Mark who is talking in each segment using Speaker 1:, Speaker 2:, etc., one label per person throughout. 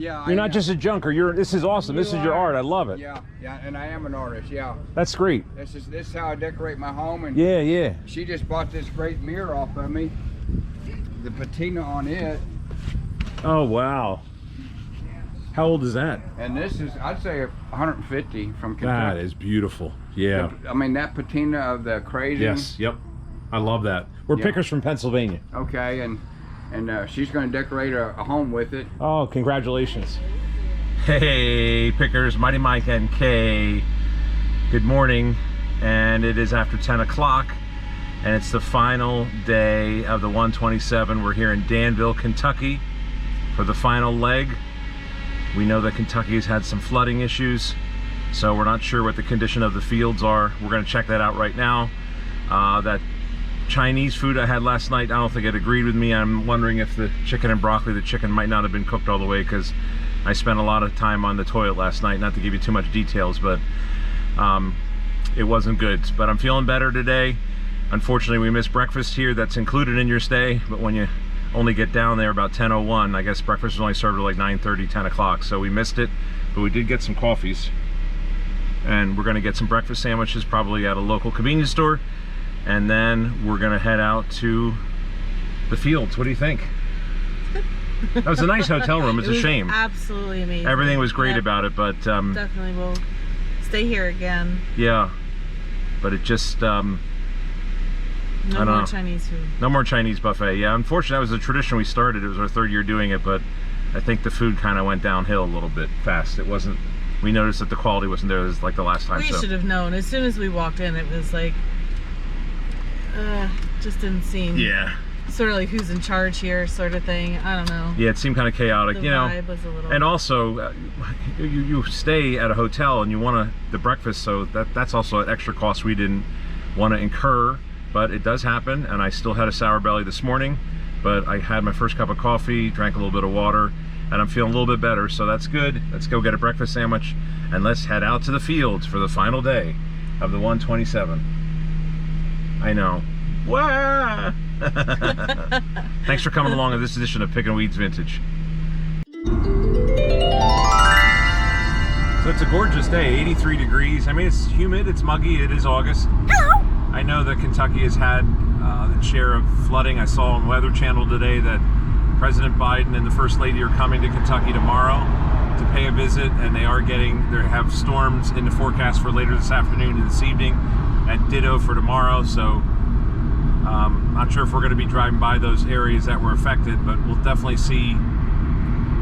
Speaker 1: Yeah,
Speaker 2: You're not just a junker. This is awesome. This is your art. I love it.
Speaker 1: Yeah, and I am an artist. Yeah.
Speaker 2: That's great.
Speaker 1: This is how I decorate my home. And
Speaker 2: yeah.
Speaker 1: She just bought this great mirror off of me. The patina on it.
Speaker 2: Oh wow. How old is that?
Speaker 1: And this is, I'd say, 150 from Kentucky.
Speaker 2: That is beautiful. Yeah.
Speaker 1: I mean, that patina of the crazy.
Speaker 2: Yes. Yep. I love that. We're pickers from Pennsylvania.
Speaker 1: Okay, and she's going to decorate a home with it.
Speaker 2: Oh, congratulations.
Speaker 3: Hey pickers, Mighty Mike and Kay. Good morning, and it is after 10 o'clock, and it's the final day of the 127. We're here in Danville, Kentucky for the final leg. We know that Kentucky has had some flooding issues, so we're not sure what the condition of the fields are. We're going to check that out right now. That Chinese food I had last night, I don't think it agreed with me. I'm wondering if the chicken and broccoli, the chicken might not have been cooked all the way, because I spent a lot of time on the toilet last night. Not to give you too much details, but it wasn't good. But I'm feeling better today. Unfortunately, we missed breakfast here. That's included in your stay, but when you only get down there about 10:01, I guess breakfast was only served at like 9:30, 10 o'clock, so we missed it. But we did get some coffees, and we're gonna get some breakfast sandwiches probably at a local convenience store, and then we're gonna head out to the fields. What do you think? That was a nice hotel room. It's a shame.
Speaker 4: Absolutely amazing.
Speaker 3: Everything was great about it, but
Speaker 4: definitely will stay here again.
Speaker 3: Yeah, but it just
Speaker 4: no more Chinese food.
Speaker 3: No more Chinese buffet. Yeah, unfortunately, that was a tradition we started. It was our 3rd year doing it, but I think the food kind of went downhill a little bit fast. It wasn't. We noticed that the quality wasn't there as like the last time.
Speaker 4: We should have known as soon as we walked in. It was like, just didn't seem.
Speaker 3: Yeah.
Speaker 4: Sort of like who's in charge here, sort of thing. I don't know.
Speaker 3: Yeah, it seemed kind of chaotic,
Speaker 4: The
Speaker 3: you know.
Speaker 4: vibe was a little...
Speaker 3: And also, you stay at a hotel and you want the breakfast, so that's also an extra cost we didn't want to incur. But it does happen, and I still had a sour belly this morning. But I had my first cup of coffee, drank a little bit of water, and I'm feeling a little bit better, so that's good. Let's go get a breakfast sandwich, and let's head out to the fields for the final day of the 127. I know. Wah! Thanks for coming along to this edition of Pickin' Weeds Vintage. So it's a gorgeous day, 83 degrees. I mean, it's humid, it's muggy, it is August. Hello! I know that Kentucky has had its share of flooding. I saw on Weather Channel today that President Biden and the First Lady are coming to Kentucky tomorrow to pay a visit, and they have storms in the forecast for later this afternoon and this evening, and ditto for tomorrow. So not sure if we're going to be driving by those areas that were affected, but we'll definitely see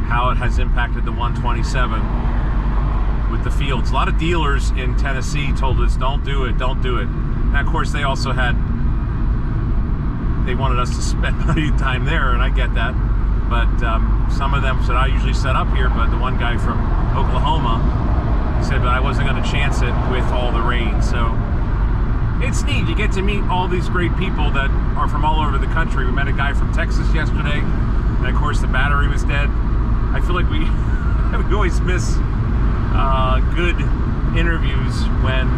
Speaker 3: how it has impacted the 127 with the fields. A lot of dealers in Tennessee told us, don't do it, don't do it. And of course, they also they wanted us to spend money time there, and I get that. But some of them said, I usually set up here, but the one guy from Oklahoma, he said, but I wasn't going to chance it with all the rain. So it's neat. You get to meet all these great people that are from all over the country. We met a guy from Texas yesterday, and of course the battery was dead. I feel like we always miss good interviews when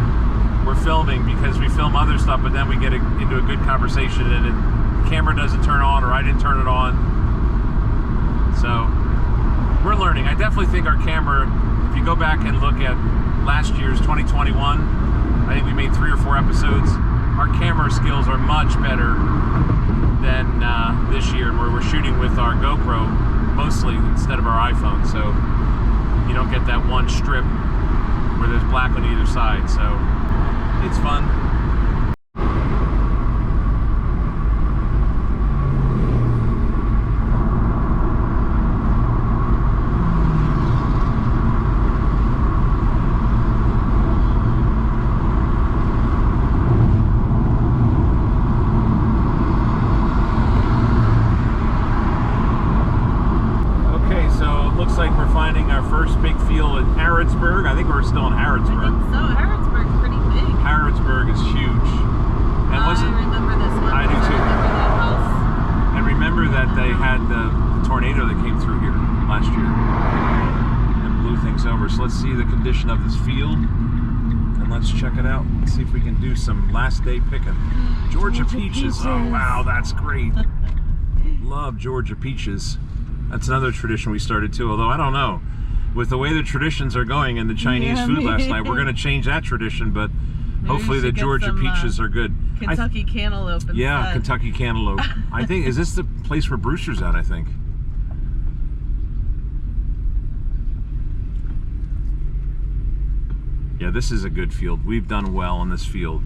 Speaker 3: we're filming, because we film other stuff, but then we get into a good conversation, and the camera doesn't turn on, or I didn't turn it on. So we're learning. I definitely think our camera, if you go back and look at last year's 2021, I think we made 3 or 4 episodes. Our camera skills are much better than this year, where we're shooting with our GoPro mostly instead of our iPhone. So you don't get that one strip where there's black on either side. So it's fun. Like we're finding our first big field in Harrodsburg. I think we're still in Harrodsburg.
Speaker 4: I think so. Harrodsburg's pretty big.
Speaker 3: Harrodsburg is huge. And
Speaker 4: I remember this one.
Speaker 3: I do too.
Speaker 4: I remember that house.
Speaker 3: And remember that they had the tornado that came through here last year and blew things over. So let's see the condition of this field, and let's check it out. Let's see if we can do some last day picking. Georgia peaches. Oh wow, that's great. Love Georgia peaches. That's another tradition we started too, although I don't know. With the way the traditions are going and the Chinese food last night, we're going to change that tradition, but hopefully the Georgia peaches are good.
Speaker 4: Kentucky cantaloupe instead.
Speaker 3: Yeah, Kentucky cantaloupe. I think, is this the place where Brewster's at, I think? Yeah, this is a good field. We've done well in this field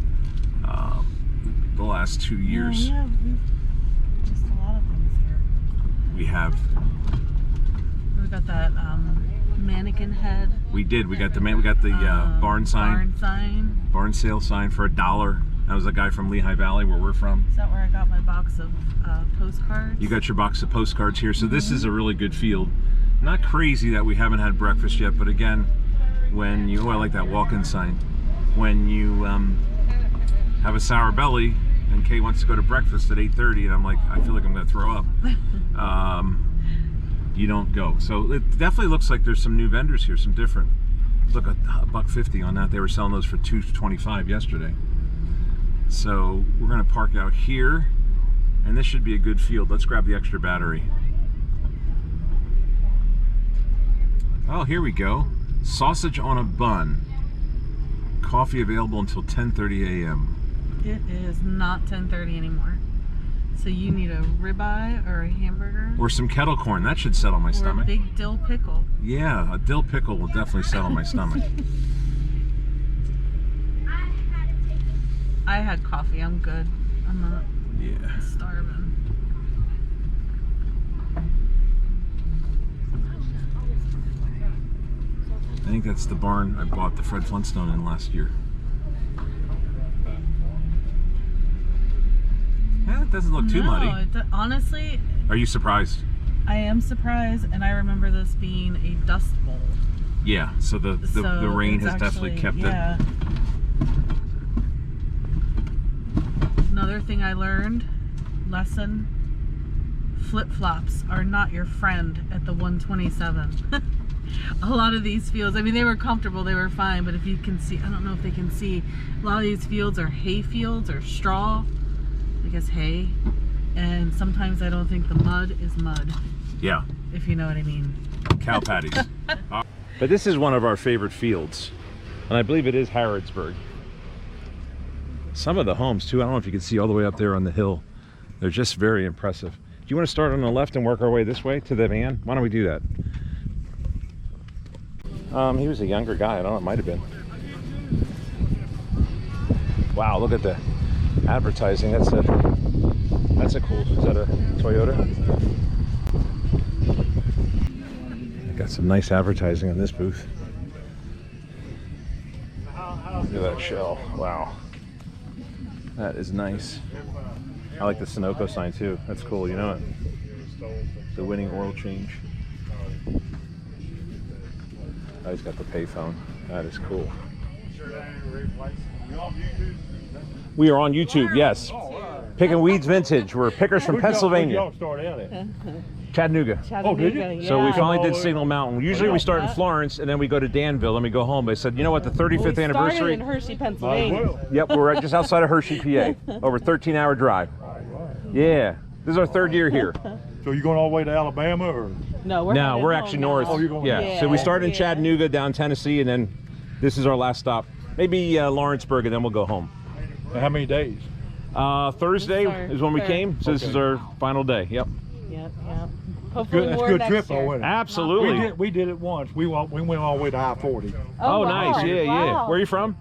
Speaker 3: the last 2 years.
Speaker 4: Yeah, just a lot of things here.
Speaker 3: We have.
Speaker 4: We got that mannequin head.
Speaker 3: We did. We got the barn sign. Barn sale sign for $1. That was a guy from Lehigh Valley, where we're from.
Speaker 4: Is that where I got my box of postcards?
Speaker 3: You got your box of postcards here. So this is a really good field. Not crazy that we haven't had breakfast yet, but again, when you, I like that walk-in sign. When you have a sour belly and Kay wants to go to breakfast at 8:30, and I'm like, I feel like I'm going to throw up. You don't go. So it definitely looks like there's some new vendors here, some different. Look, $1.50 on that. They were selling those for $2.25 yesterday. So we're going to park out here, and this should be a good field. Let's grab the extra battery. Oh, here we go. Sausage on a bun. Coffee available until 10:30 a.m.
Speaker 4: It is not 10:30 anymore. So you need a ribeye or a hamburger.
Speaker 3: Or some kettle corn. That should settle my stomach.
Speaker 4: Or a big dill pickle.
Speaker 3: Yeah, a dill pickle will definitely settle my stomach.
Speaker 4: I had coffee. I'm good. I'm not starving.
Speaker 3: I think that's the barn I bought the Fred Flintstone in last year. Yeah, it doesn't look too muddy.
Speaker 4: Honestly,
Speaker 3: are you surprised?
Speaker 4: I am surprised, and I remember this being a dust bowl.
Speaker 3: Yeah, so the rain has definitely kept it.
Speaker 4: Another thing I learned, lesson, flip-flops are not your friend at the 127. A lot of these fields, I mean, they were comfortable, they were fine, but if you can see, I don't know if they can see, a lot of these fields are hay fields or straw, I guess hay, and sometimes I don't think the mud is mud.
Speaker 3: Yeah.
Speaker 4: If you know what I mean.
Speaker 3: Cow patties. But this is one of our favorite fields, and I believe it is Harrodsburg. Some of the homes too, I don't know if you can see all the way up there on the hill. They're just very impressive. Do you want to start on the left and work our way this way to the van? Why don't we do that? He was a younger guy, I don't know, it might have been. Wow, look at the advertising. That's a cool, is that a Toyota? Got some nice advertising on this booth. Look at that shell, wow. That is nice. I like the Sunoco sign too, that's cool, you know it. The winning oil change. Oh, he's got the payphone. That is cool. We are on YouTube, yes. Pickin' Weeds Vintage. We're pickers from Pennsylvania.
Speaker 5: Where'd y'all start out at?
Speaker 3: Chattanooga.
Speaker 5: Oh, did you?
Speaker 4: Yeah.
Speaker 3: So we finally did Signal Mountain. Usually we start in Florence and then we go to Danville and we go home. But I said, you know what, the 35th anniversary.
Speaker 4: in Hershey, Pennsylvania.
Speaker 3: Yep, we're right just outside of Hershey, PA. Over a 13-hour drive. Yeah, this is our third year here.
Speaker 5: So you going all the way to Alabama, or?
Speaker 4: No,
Speaker 3: we're actually north.
Speaker 5: Oh, you're going
Speaker 3: yeah. So we started in Chattanooga, down Tennessee, and then this is our last stop. Maybe Lawrenceburg, and then we'll go home.
Speaker 5: And how many days?
Speaker 3: Thursday is when we came, so this is our final day. Yep.
Speaker 4: Yep. Hopefully
Speaker 5: That's
Speaker 4: more
Speaker 5: a good
Speaker 4: next
Speaker 5: trip,
Speaker 4: year.
Speaker 5: though, wasn't it?
Speaker 3: Absolutely.
Speaker 5: We did it once. We went all the way to I-40
Speaker 3: Oh,
Speaker 4: wow.
Speaker 3: nice. Yeah.
Speaker 4: Wow.
Speaker 3: Where are you from?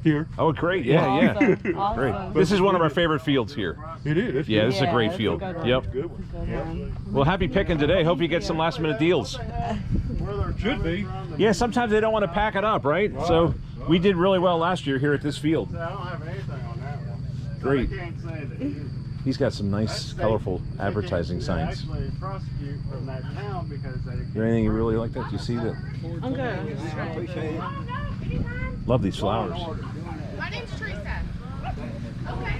Speaker 5: here.
Speaker 3: Oh, great. Yeah.
Speaker 4: Awesome.
Speaker 3: Great.
Speaker 4: Awesome.
Speaker 3: This is one of our favorite fields here.
Speaker 5: It is. It's
Speaker 3: Yeah,
Speaker 5: good.
Speaker 3: this is a great
Speaker 4: it's a
Speaker 3: field.
Speaker 4: good one.
Speaker 3: Yep.
Speaker 5: Good one.
Speaker 4: Good one.
Speaker 3: Well, happy picking today. Hope you get some last minute deals.
Speaker 5: Should be.
Speaker 3: Yeah, sometimes they don't want to pack it up, right? So we did really well last year here at this field.
Speaker 1: I don't have anything on that one.
Speaker 3: Great.
Speaker 1: I can't say that you.
Speaker 3: He's got some nice, colorful advertising signs.
Speaker 1: Actually prosecute from that town because they.
Speaker 3: Is there anything you really like that? Do you see that?
Speaker 4: I'm good.
Speaker 3: Love these flowers.
Speaker 6: My name's Teresa. Okay.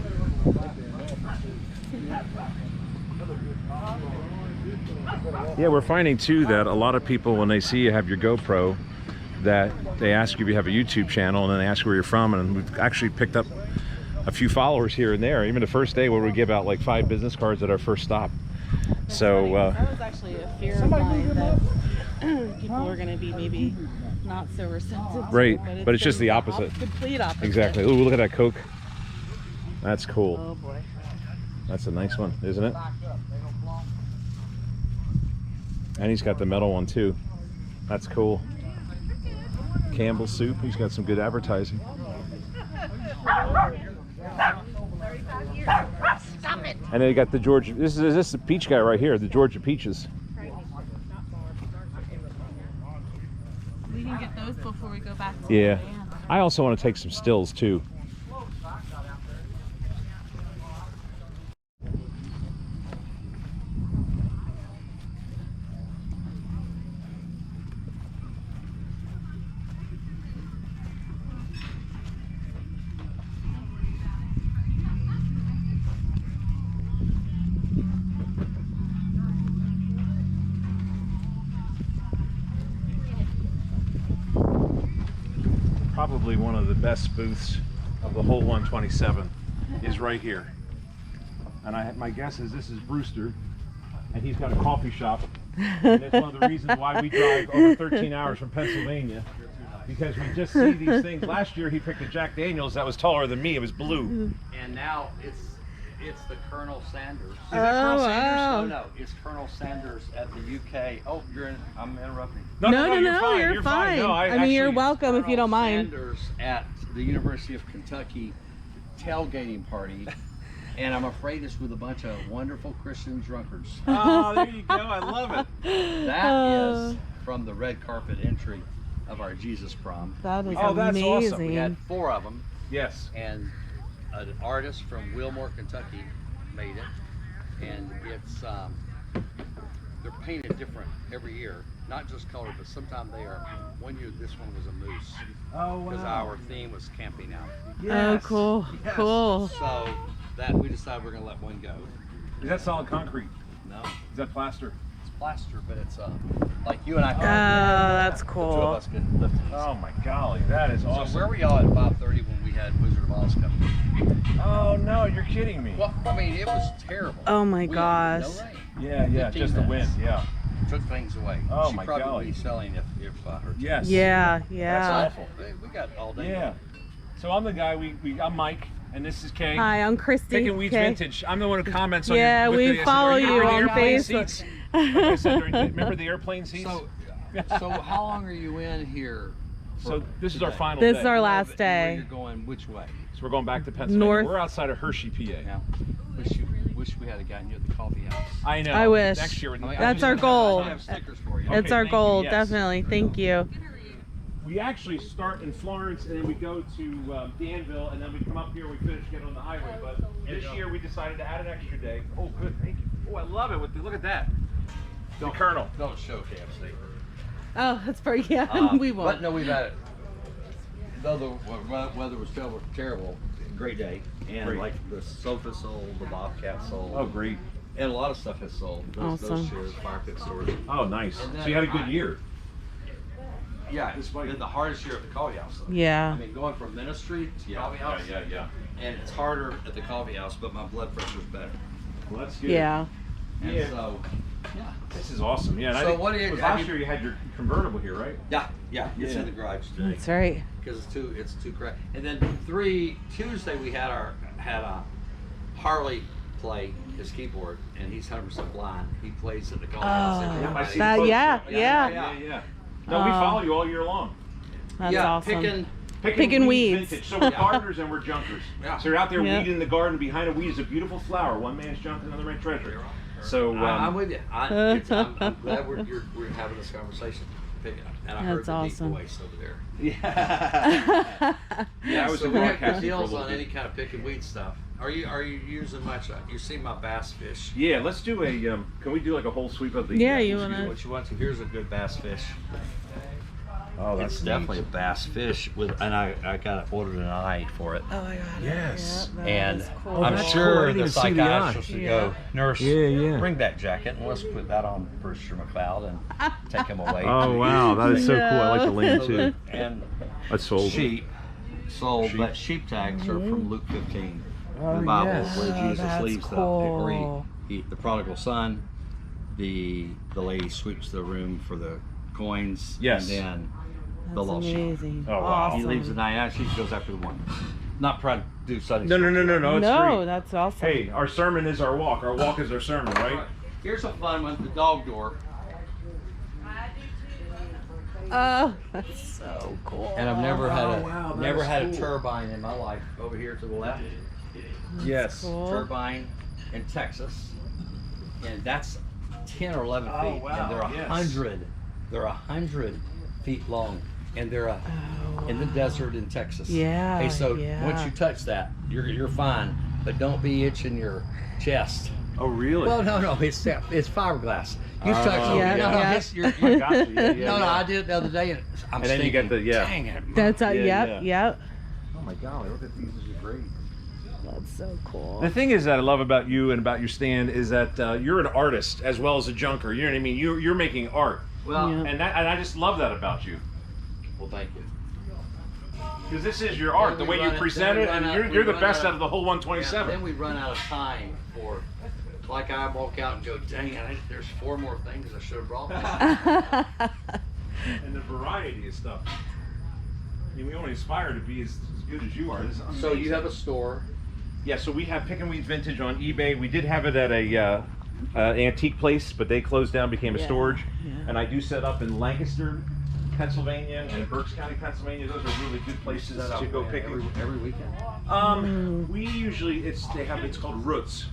Speaker 3: Yeah, we're finding too that a lot of people, when they see you have your GoPro, that they ask you if you have a YouTube channel, and then they ask where you're from, and we've actually picked up a few followers here and there. Even the first day where we give out like 5 business cards at our first stop. So
Speaker 4: that was actually a fear of mine that people were going to be maybe not so receptive.
Speaker 3: right,
Speaker 4: to,
Speaker 3: but it's just
Speaker 4: been
Speaker 3: the opposite.
Speaker 4: Complete opposite.
Speaker 3: Exactly. Ooh, look at that Coke. That's cool.
Speaker 4: Oh boy.
Speaker 3: That's a nice one, isn't it? And he's got the metal one too. That's cool. Campbell's soup. He's got some good advertising.
Speaker 6: Stop it.
Speaker 3: And then you got the Georgia. This is the peach guy right here. The Georgia peaches.
Speaker 4: We can get those before we go back to
Speaker 3: Yeah.
Speaker 4: the van.
Speaker 3: I also want to take some stills too. Probably one of the best booths of the whole 127 is right here. And my guess is this is Brewster, and he's got a coffee shop. And it's one of the reasons why we drive over 13 hours from Pennsylvania, because we just see these things. Last year he picked a Jack Daniels that was taller than me. It was blue.
Speaker 1: And now it's the Colonel Sanders.
Speaker 3: Is that Colonel Sanders?
Speaker 1: Oh no, it's Colonel Sanders at the UK. Oh, I'm interrupting.
Speaker 3: No, you're fine.
Speaker 4: You're fine.
Speaker 3: No,
Speaker 4: I mean, you're welcome if you don't mind.
Speaker 1: Sanders at the University of Kentucky tailgating party, and I'm afraid it's with a bunch of wonderful Christian drunkards.
Speaker 3: Oh, there you go. I love it.
Speaker 1: That is from the red carpet entry of our Jesus prom.
Speaker 4: That is
Speaker 3: Oh, that's awesome.
Speaker 4: amazing.
Speaker 1: We had 4 of them,
Speaker 3: Yes.
Speaker 1: and an artist from Wilmore, Kentucky made it, and it's they're painted different every year, not just color, but sometimes they are. One year this one was a moose,
Speaker 3: Oh,
Speaker 1: because our theme was camping out.
Speaker 4: Oh, cool.
Speaker 3: Yes.
Speaker 4: Cool.
Speaker 1: So that we decided we're gonna let one go.
Speaker 3: Is that solid concrete?
Speaker 1: No,
Speaker 3: Is that plaster?
Speaker 1: it's plaster, but it's like you and I.
Speaker 4: Oh, that's
Speaker 1: The 2 of
Speaker 4: cool.
Speaker 1: us could lift it.
Speaker 3: Oh my golly, that is
Speaker 1: So
Speaker 3: awesome.
Speaker 1: where were y'all at 5:30 when we had Wizard of Oz coming?
Speaker 3: Oh no, you're kidding me.
Speaker 1: Well, I mean, it was terrible.
Speaker 4: Oh my
Speaker 1: We had
Speaker 4: gosh.
Speaker 1: no rain.
Speaker 3: Yeah,
Speaker 1: 15
Speaker 3: just the wind,
Speaker 1: minutes.
Speaker 3: yeah.
Speaker 1: Took things away.
Speaker 3: Oh,
Speaker 1: She'd
Speaker 3: my
Speaker 1: probably
Speaker 3: golly.
Speaker 1: be selling if her.
Speaker 3: Yes.
Speaker 4: Yeah,
Speaker 3: That's
Speaker 4: yeah.
Speaker 3: awful.
Speaker 1: We got all day.
Speaker 3: Yeah. So I'm the guy, I'm Mike, and this is Kay.
Speaker 4: Hi, I'm Christy.
Speaker 3: Pickin Weeds
Speaker 4: Okay.
Speaker 3: Vintage. I'm the one who comments on
Speaker 4: Yeah,
Speaker 3: your, with
Speaker 4: we
Speaker 3: the, I said,
Speaker 4: follow
Speaker 3: "Are
Speaker 4: you
Speaker 3: wearing the
Speaker 4: on
Speaker 3: airplane
Speaker 4: Facebook."
Speaker 3: seats?" Like I said, remember the airplane seats?
Speaker 1: So how long are you in here?
Speaker 3: So this is our
Speaker 1: today?
Speaker 3: final
Speaker 4: This
Speaker 3: day.
Speaker 4: is our last
Speaker 1: Where
Speaker 4: day.
Speaker 1: You're going which way?
Speaker 3: So we're going back to Pennsylvania.
Speaker 4: North.
Speaker 3: We're outside of Hershey, PA.
Speaker 1: Yeah. Wish we had gotten you at the coffee house.
Speaker 3: I know.
Speaker 4: I wish.
Speaker 3: Next year.
Speaker 4: That's our goal.
Speaker 1: I have stickers for you.
Speaker 3: Okay,
Speaker 4: It's our
Speaker 3: thank you,
Speaker 4: goal,
Speaker 3: yes.
Speaker 4: definitely. Thank you.
Speaker 3: We actually start in Florence, and then we go to Danville, and then we come up here. We finish getting on the highway. But this year we decided to add an extra day. Oh, good, thank you. Oh, I love it. Look at that. The Colonel.
Speaker 1: Don't show KFC.
Speaker 4: Oh, that's pretty, yeah, we
Speaker 1: But
Speaker 4: won't.
Speaker 1: no, we've had it. Though the weather was terrible, great day. And
Speaker 3: Great.
Speaker 1: like the sofa sold, the Bobcat sold.
Speaker 3: Oh, great.
Speaker 1: And a lot of stuff has sold. Those
Speaker 4: Awesome.
Speaker 1: chairs, fire pit stores.
Speaker 3: Oh, nice.
Speaker 1: And then
Speaker 3: So you had a good year.
Speaker 1: Yeah,
Speaker 3: This
Speaker 1: it's
Speaker 3: way.
Speaker 1: been the hardest year at the coffee house. Though.
Speaker 4: Yeah.
Speaker 1: I mean, going from ministry to coffee house.
Speaker 3: Yeah.
Speaker 1: And it's harder at the coffee house, but my blood pressure's better.
Speaker 3: Well, that's good.
Speaker 4: Yeah.
Speaker 1: And
Speaker 3: Yeah.
Speaker 1: so, yeah.
Speaker 3: This is awesome. Yeah. And I
Speaker 1: So
Speaker 3: think
Speaker 1: what do you-
Speaker 3: it was
Speaker 1: have
Speaker 3: last
Speaker 1: you-
Speaker 3: year you had your convertible here, right?
Speaker 1: Yeah, it's
Speaker 3: Yeah.
Speaker 1: in the garage today.
Speaker 4: That's right.
Speaker 1: Because it's too crazy. And then Tuesday we had a Harley play his keyboard, and he's 100% blind. He plays at the coffee house every
Speaker 3: I
Speaker 1: night.
Speaker 3: see
Speaker 4: that-
Speaker 3: the photos.
Speaker 4: yeah, yeah.
Speaker 3: Yeah. No, we follow you all year long.
Speaker 4: That's
Speaker 1: yeah,
Speaker 4: awesome.
Speaker 3: Pickin
Speaker 4: weeds.
Speaker 3: Vintage. So we're gardeners and we're junkers.
Speaker 1: Yeah.
Speaker 3: So you're out there
Speaker 4: Yeah.
Speaker 3: weeding the garden. Behind a weed is a beautiful flower. One man's junk, another man's treasure. So
Speaker 1: I'm with you. I'm glad we're having this conversation. And I heard
Speaker 4: That's
Speaker 1: the
Speaker 4: awesome.
Speaker 1: deep voice over there.
Speaker 3: yeah. Yeah, I was
Speaker 1: so
Speaker 3: a
Speaker 1: we got
Speaker 3: broadcaster
Speaker 1: good deals
Speaker 3: for a
Speaker 1: on
Speaker 3: little
Speaker 1: any
Speaker 3: bit.
Speaker 1: kind of picking weed stuff. Are you using much? You see my bass fish.
Speaker 3: Yeah, let's do a. Can we do like a whole sweep of the?
Speaker 4: Yeah, you
Speaker 1: What
Speaker 4: wanna?
Speaker 1: you want to? Here's a good bass fish.
Speaker 3: Oh,
Speaker 1: It's definitely a bass fish and I got ordered an eye for it.
Speaker 4: Oh, I got it.
Speaker 3: Yes.
Speaker 4: Yeah, that
Speaker 1: And
Speaker 4: is cool.
Speaker 1: I'm
Speaker 3: that's cool. I
Speaker 1: sure
Speaker 3: didn't
Speaker 1: the
Speaker 3: even see the
Speaker 1: psychiatrist
Speaker 3: eye.
Speaker 1: would
Speaker 4: Yeah.
Speaker 1: go, nurse,
Speaker 3: Yeah.
Speaker 1: bring that jacket and let's put that on Brewster McLeod and take him away.
Speaker 3: Oh wow, that is so cool. I like the lane
Speaker 1: So
Speaker 3: too.
Speaker 1: the- and
Speaker 3: That's sold.
Speaker 1: sheep sold,
Speaker 3: Sheep.
Speaker 1: but sheep tags are from Luke 15,
Speaker 3: Oh,
Speaker 1: the Bible,
Speaker 3: yes.
Speaker 1: where
Speaker 4: Oh,
Speaker 1: Jesus
Speaker 4: that's
Speaker 1: leaves
Speaker 4: cool.
Speaker 1: the prodigal son the lady sweeps the room for the coins.
Speaker 3: Yes.
Speaker 1: And then the
Speaker 4: That's
Speaker 1: lost sheep.
Speaker 4: amazing.
Speaker 3: Oh, wow.
Speaker 4: Awesome.
Speaker 1: He leaves the 99 sheep, goes after the one. Not proud to do Sunday.
Speaker 3: No, it's
Speaker 4: No,
Speaker 3: great.
Speaker 4: that's awesome.
Speaker 3: Hey, our sermon is our walk. Our walk is our sermon, right?
Speaker 1: Here's a fun one, the dog door.
Speaker 4: Oh, that's so cool.
Speaker 1: And I've never had a
Speaker 3: wow, that
Speaker 1: never
Speaker 3: is
Speaker 1: had
Speaker 3: cool.
Speaker 1: a turbine in my life. Over here to the left,
Speaker 3: Yes.
Speaker 4: Cool.
Speaker 1: turbine in Texas, and that's 10 or 11
Speaker 3: Oh,
Speaker 1: feet,
Speaker 3: wow,
Speaker 1: and they're
Speaker 3: yes.
Speaker 1: 100. They're 100 feet long, and they're in the desert in Texas.
Speaker 4: Yeah,
Speaker 1: Hey, so
Speaker 4: yeah.
Speaker 1: once you touch that, you're fine, but don't be itching your chest.
Speaker 3: Oh, really?
Speaker 1: Well, no, it's fiberglass. You touch it.
Speaker 4: yeah,
Speaker 1: no,
Speaker 4: yeah.
Speaker 1: it's- you're-
Speaker 3: I got you. Yeah, yeah,
Speaker 1: no,
Speaker 3: yeah.
Speaker 1: I did it the other day, and I'm
Speaker 3: And then you
Speaker 1: thinking,
Speaker 3: get the- yeah.
Speaker 1: dang it.
Speaker 4: That's
Speaker 3: Yeah,
Speaker 4: yep, yep.
Speaker 3: Oh my golly, look at these. These are great.
Speaker 4: That's so cool.
Speaker 3: The thing is that I love about you and about your stand is that you're an artist as well as a junker. You know what I mean? You're making art,
Speaker 1: Well,
Speaker 4: Yeah.
Speaker 3: and I just love that about you
Speaker 1: well, thank you.
Speaker 3: because this is your art,
Speaker 1: Then
Speaker 3: the
Speaker 1: we
Speaker 3: way you
Speaker 1: run it-
Speaker 3: present
Speaker 1: then we
Speaker 3: it, and
Speaker 1: run out-
Speaker 3: you're
Speaker 1: we
Speaker 3: the
Speaker 1: run
Speaker 3: best
Speaker 1: out-
Speaker 3: out of the whole
Speaker 1: Yeah,
Speaker 3: 127.
Speaker 1: then we run out of time for, like I walk out and go, dang it, there's 4 more things I should have brought.
Speaker 3: And the variety of stuff. I mean, we only aspire to be as good as you are. This is
Speaker 1: So you
Speaker 3: amazing.
Speaker 1: have a store.
Speaker 3: Yeah, so we have Pickin Vintage on eBay. We did have it at a antique place, but they closed down, became a
Speaker 4: Yeah,
Speaker 3: storage.
Speaker 4: yeah.
Speaker 3: And I do set up in Lancaster, Pennsylvania, and Berks County, Pennsylvania. Those are really good places to go picking.
Speaker 1: every weekend.
Speaker 3: We usually it's called Roots,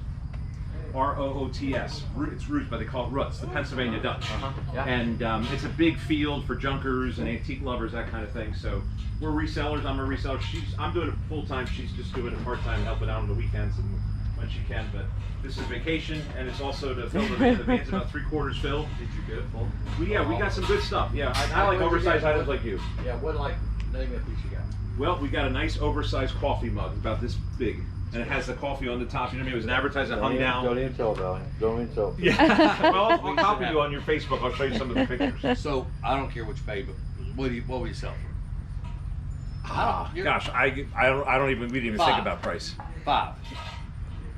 Speaker 3: ROOTS. It's Roots, but they call it Roots, the Pennsylvania Dutch.
Speaker 1: Yeah.
Speaker 3: And it's a big field for junkers and antique lovers, that kind of thing. So we're resellers. I'm a reseller. I'm doing it full time. She's just doing it part time, helping out on the weekends and when she can. But this is vacation, and it's also to fill the van. The van's about 3/4 filled.
Speaker 1: Did you get it full?
Speaker 3: We got some good stuff. Yeah, I like oversized items like you.
Speaker 1: Yeah, what name a piece you got?
Speaker 3: Well, we got a nice oversized coffee mug, about this big, and it has the coffee on the top. You know what I mean? It was an advertisement hung down.
Speaker 1: even tell, darling. Don't even tell.
Speaker 3: Yeah. Well, I'll copy you on your Facebook. I'll show you some of the pictures.
Speaker 1: So I don't care what you pay, but what will you sell for?
Speaker 3: Gosh, I don't even we didn't even think
Speaker 1: 5.
Speaker 3: about price.
Speaker 1: 5,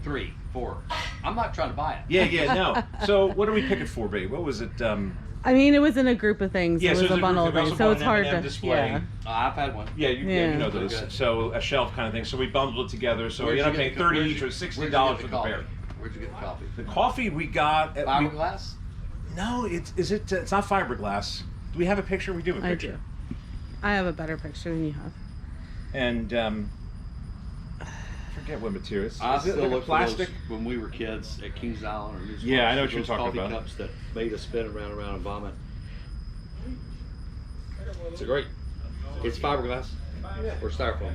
Speaker 1: 3, 4. I'm not trying to buy it.
Speaker 3: Yeah, no. So what do we pick it for, babe? What was it?
Speaker 4: I mean, it was in a group of things.
Speaker 3: Yeah,
Speaker 4: it
Speaker 3: so
Speaker 4: was
Speaker 3: it was
Speaker 4: a bundle of
Speaker 3: we also
Speaker 4: things, so
Speaker 3: bought
Speaker 4: it's
Speaker 3: an
Speaker 4: hard
Speaker 3: M&M
Speaker 4: to.
Speaker 3: display.
Speaker 4: Yeah.
Speaker 1: I've had one.
Speaker 3: Yeah, you
Speaker 4: Yeah.
Speaker 3: know those.
Speaker 1: Good.
Speaker 3: So a shelf kind of thing. So we bundled it together. So we
Speaker 1: Where'd
Speaker 3: ended up
Speaker 1: you
Speaker 3: paying
Speaker 1: get
Speaker 3: 30
Speaker 1: where'd
Speaker 3: each
Speaker 1: you-
Speaker 3: or $60
Speaker 1: where'd you get
Speaker 3: for the
Speaker 1: coffee?
Speaker 3: pair.
Speaker 1: Where'd you get the coffee?
Speaker 3: The coffee we got at
Speaker 1: Fiberglass?
Speaker 3: No, it's not fiberglass. Do we have a picture? We do have a
Speaker 4: I
Speaker 3: picture.
Speaker 4: do. I have a better picture than you have.
Speaker 3: And forget what material. Is
Speaker 1: I
Speaker 3: it
Speaker 1: still
Speaker 3: like a
Speaker 1: look
Speaker 3: plastic?
Speaker 1: for those when we were kids at Kings Island or News
Speaker 3: Yeah,
Speaker 1: Park,
Speaker 3: I know what you're
Speaker 1: those
Speaker 3: talking
Speaker 1: coffee
Speaker 3: about.
Speaker 1: cups that made us spin around and vomit. It's great. It's fiberglass or styrofoam.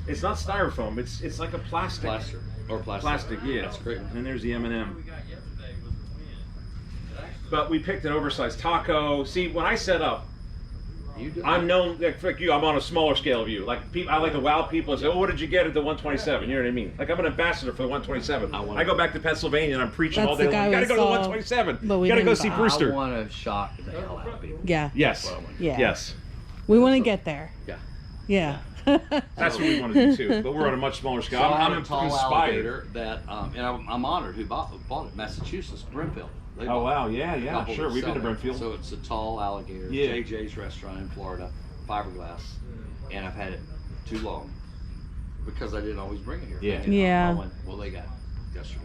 Speaker 3: It's not styrofoam. It's like a plastic.
Speaker 1: Plaster or plastic.
Speaker 3: Plastic, yeah.
Speaker 1: That's a great.
Speaker 3: And there's the M&M. But we picked an oversized taco. See, when I set up,
Speaker 1: You do.
Speaker 3: I'm known like you. I'm on a smaller scale of you. Like people, I like to wow people and say, "Oh, what did you get at the 127?" You know what I mean? Like I'm an ambassador for the 127. I go back to Pennsylvania and I'm preaching
Speaker 4: That's
Speaker 3: all day
Speaker 4: the
Speaker 3: long.
Speaker 4: guy
Speaker 3: You gotta
Speaker 4: we
Speaker 3: go to the
Speaker 4: saw,
Speaker 3: 127.
Speaker 4: but we
Speaker 3: You gotta go
Speaker 4: didn't
Speaker 3: see
Speaker 4: buy.
Speaker 3: Brewster.
Speaker 1: I want to shock the hell out of people.
Speaker 4: Yeah.
Speaker 3: Yes.
Speaker 4: Yeah.
Speaker 3: Yes.
Speaker 4: We want to get there.
Speaker 1: Yeah.
Speaker 4: Yeah.
Speaker 3: That's what we want to do too. But we're on a much smaller scale.
Speaker 1: So I
Speaker 3: I'm
Speaker 1: have a tall
Speaker 3: inspired.
Speaker 1: alligator that, and I'm honored who bought it. Massachusetts, Brimfield. They
Speaker 3: Oh
Speaker 1: bought
Speaker 3: wow,
Speaker 1: it.
Speaker 3: yeah, yeah,
Speaker 1: Couple
Speaker 3: sure.
Speaker 1: that
Speaker 3: We've been to
Speaker 1: sell it.
Speaker 3: Brimfield.
Speaker 1: So it's a tall alligator.
Speaker 3: Yeah.
Speaker 1: JJ's restaurant in Florida, fiberglass, and I've had it too long because I didn't always bring it here.
Speaker 3: Yeah.
Speaker 1: And
Speaker 4: Yeah.
Speaker 1: I went, well, they got it yesterday.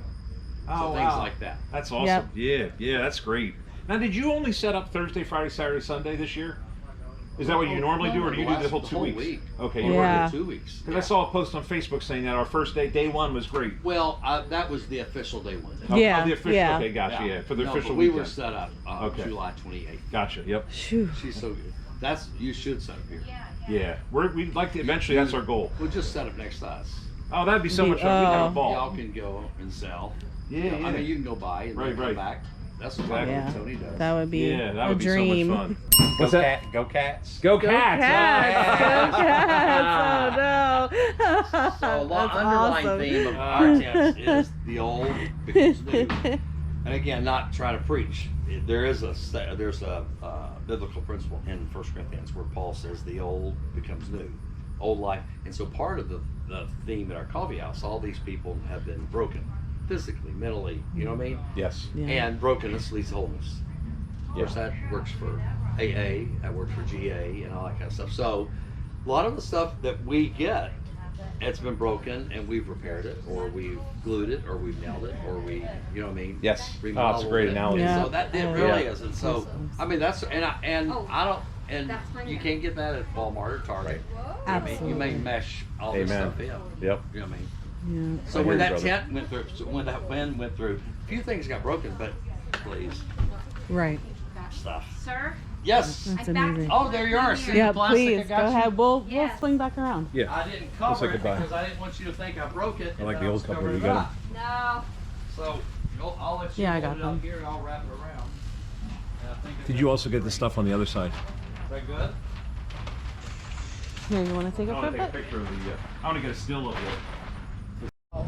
Speaker 3: Oh
Speaker 1: So things like that.
Speaker 3: That's awesome.
Speaker 4: Yep.
Speaker 3: Yeah, yeah, that's great. Now, did you only set up Thursday, Friday, Saturday, Sunday this year? Is that what you normally do, or do you do the whole 2 weeks?
Speaker 1: Week.
Speaker 3: Okay,
Speaker 1: We
Speaker 3: you
Speaker 1: worked
Speaker 4: Yeah.
Speaker 1: it 2 weeks.
Speaker 3: Because I saw a post on Facebook saying that our first day one was great.
Speaker 1: Well, that was the official day one.
Speaker 3: Oh,
Speaker 4: Yeah,
Speaker 3: the official,
Speaker 4: yeah.
Speaker 3: Okay, gotcha. Yeah, for the
Speaker 1: No,
Speaker 3: official
Speaker 1: but we
Speaker 3: weekend.
Speaker 1: were set up
Speaker 3: Okay.
Speaker 1: July 28th.
Speaker 3: Gotcha. Yep.
Speaker 4: Phew.
Speaker 1: She's so good. You should set up here.
Speaker 3: Yeah, we'd like to eventually. That's our goal.
Speaker 1: We'll just set up next to us.
Speaker 3: Oh, that'd be so much fun. We'd have a ball.
Speaker 1: Y'all can go and sell.
Speaker 3: Yeah, yeah.
Speaker 1: I mean, you can go buy and then come
Speaker 3: Right.
Speaker 1: back. That's what
Speaker 3: Exactly.
Speaker 4: Yeah.
Speaker 1: Tony does.
Speaker 4: That would be
Speaker 3: Yeah, that
Speaker 4: a
Speaker 3: would be
Speaker 4: dream.
Speaker 3: so much fun. What's that?
Speaker 1: Go Cats.
Speaker 3: Go
Speaker 4: Go
Speaker 3: Cats!
Speaker 4: Cats! Go Cats! Oh no!
Speaker 1: So the
Speaker 4: That's
Speaker 1: underlying
Speaker 4: awesome.
Speaker 1: theme of our tents is the old becomes new. And again, not trying to preach. There's a biblical principle in 1 Corinthians where Paul says the old becomes new, old life. And so part of the theme at our coffee house, all these people have been broken. physically, mentally, you know what I mean?
Speaker 3: Yes.
Speaker 4: Yeah.
Speaker 1: And brokenness leads to wholeness. Of course, that works for AA, that works for GA, and all that kind of stuff. So, a lot of the stuff that we get, it's been broken, and we've repaired it, or we've glued it, or we've nailed it, or we, you know what I mean?
Speaker 3: Yes. Oh, it's a
Speaker 1: Remodeled
Speaker 3: great
Speaker 1: it.
Speaker 3: analogy.
Speaker 4: Yeah.
Speaker 1: So that it
Speaker 4: Oh,
Speaker 1: really
Speaker 4: yeah.
Speaker 1: is, and so I mean that's and I don't and
Speaker 6: That's fine
Speaker 1: you
Speaker 6: now.
Speaker 1: can't get that at Walmart or Target.
Speaker 6: Whoa.
Speaker 1: I mean, you may
Speaker 4: Absolutely.
Speaker 1: mesh all this
Speaker 3: Amen.
Speaker 1: stuff in.
Speaker 3: Yep.
Speaker 1: You know what I mean?
Speaker 4: Yeah.
Speaker 1: So
Speaker 3: I
Speaker 1: when
Speaker 3: hear
Speaker 1: that
Speaker 3: you, brother.
Speaker 1: tent went through, so when that wind went through, a few things got broken, but please,
Speaker 4: Right.
Speaker 1: stuff.
Speaker 6: Sir?
Speaker 1: Yes.
Speaker 4: That's
Speaker 6: I backed
Speaker 4: amazing.
Speaker 1: Oh, there you are. See
Speaker 4: Yeah,
Speaker 1: the plastic I
Speaker 4: please go
Speaker 1: got you?
Speaker 4: ahead. We'll
Speaker 6: Yes.
Speaker 4: swing back around.
Speaker 3: Yeah.
Speaker 1: I didn't
Speaker 3: Let's
Speaker 1: cover
Speaker 3: say
Speaker 1: it
Speaker 3: goodbye.
Speaker 1: because I didn't want you to think I broke it.
Speaker 3: I like
Speaker 1: and
Speaker 3: the
Speaker 1: I
Speaker 3: old
Speaker 1: was
Speaker 3: couple.
Speaker 1: covering
Speaker 3: You
Speaker 1: it
Speaker 3: got
Speaker 1: up.
Speaker 6: No.
Speaker 1: So I'll let you
Speaker 4: Yeah, I
Speaker 1: hold
Speaker 4: got
Speaker 1: it
Speaker 4: them.
Speaker 1: up here and I'll wrap it around. And I think
Speaker 3: Did you also get the stuff on the other side?
Speaker 1: Is that good?
Speaker 4: Here, you want to take a photo?
Speaker 3: picture of the. I want to get a still of it.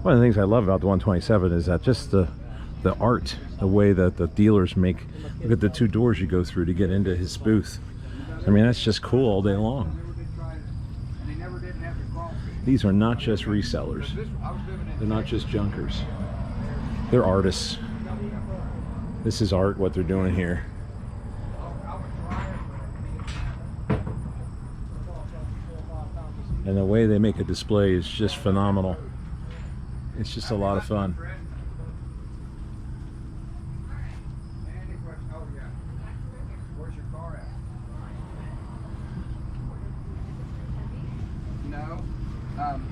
Speaker 3: One of the things I love about the 127 is that just the art, the way that the dealers make. Look at the two doors you go through to get into his booth. I mean, that's just cool all day long. These are not just resellers. They're not just junkers. They're artists. This is art, what they're doing here. And the way they make a display is just phenomenal. It's just a lot of fun.
Speaker 7: No,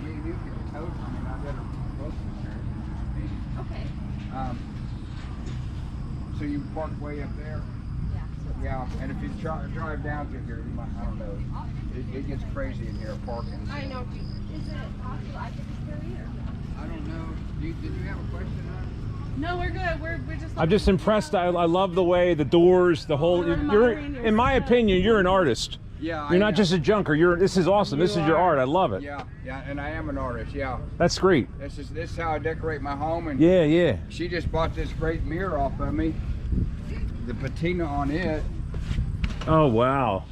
Speaker 7: me and you can tow from and I better both
Speaker 6: Okay.
Speaker 7: So you park way up there? Yeah, and if you drive down through here, you might, I don't know, it gets crazy in here parking.
Speaker 6: I know. Is it possible I could just carry it?
Speaker 7: I don't know, did you have a question on it?
Speaker 4: No, we're good. We're just.
Speaker 3: I'm just impressed. I love the way the doors, the whole.
Speaker 4: You're
Speaker 3: You're,
Speaker 4: admiring your
Speaker 3: in my
Speaker 4: stuff.
Speaker 3: opinion, you're an artist.
Speaker 7: Yeah,
Speaker 3: You're not just a junker. This is awesome. This is your art. I love it.
Speaker 7: Yeah, and I am an artist, yeah.
Speaker 3: That's great.
Speaker 7: This is how I decorate my home, and
Speaker 3: Yeah, yeah.
Speaker 7: she just bought this great mirror off of me. The patina on it,
Speaker 3: Oh wow.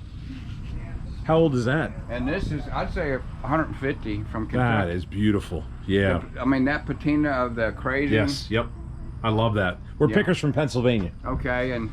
Speaker 3: How old is that?
Speaker 7: and this is, I'd say 150 from Kentucky.
Speaker 3: That is beautiful. Yeah.
Speaker 7: I mean, that patina of the crazy.
Speaker 3: Yes. Yep. I love that. We're
Speaker 7: Yeah.
Speaker 3: pickers from Pennsylvania.
Speaker 7: Okay, and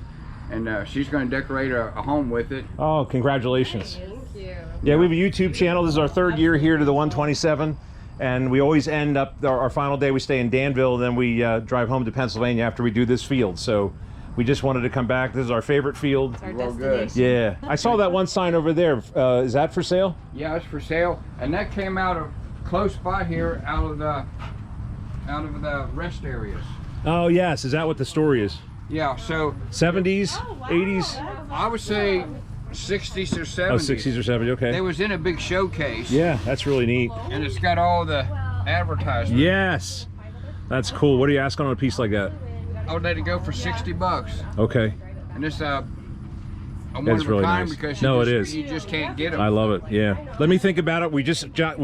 Speaker 7: she's going to decorate a home with it.
Speaker 3: Oh, congratulations.
Speaker 6: Thank you.
Speaker 3: Yeah, we have a YouTube channel. This is our third year here to the 127, and we always end up our final day. We stay in Danville, and then we drive home to Pennsylvania after we do this field. So we just wanted to come back. This is our favorite field.
Speaker 4: Our
Speaker 7: Well, good.
Speaker 4: destination.
Speaker 3: Yeah, I saw that one sign over there. Is that for sale?
Speaker 7: Yeah, it's for sale, and that came out of close by here, out of the rest areas.
Speaker 3: Oh yes. Is that what the story is?
Speaker 7: Yeah, so
Speaker 3: 70s,
Speaker 4: Oh, wow.
Speaker 3: 80s?
Speaker 7: I would say 60s or 70s.
Speaker 3: Oh, 60s or 70s.
Speaker 7: They
Speaker 3: Okay.
Speaker 7: was in a big showcase.
Speaker 3: Yeah, that's really neat.
Speaker 7: And it's got all the advertisements.
Speaker 3: Yes, that's cool. What are you asking on a piece like that?
Speaker 7: I would let it go for $60.
Speaker 3: Okay.
Speaker 7: And it's a one
Speaker 3: That's
Speaker 7: of a
Speaker 3: really
Speaker 7: kind
Speaker 3: nice.
Speaker 7: because
Speaker 3: No,
Speaker 7: you
Speaker 3: it
Speaker 7: just,
Speaker 3: is.
Speaker 7: you just can't get them.
Speaker 3: I love it. Yeah. Let me think about it. We just got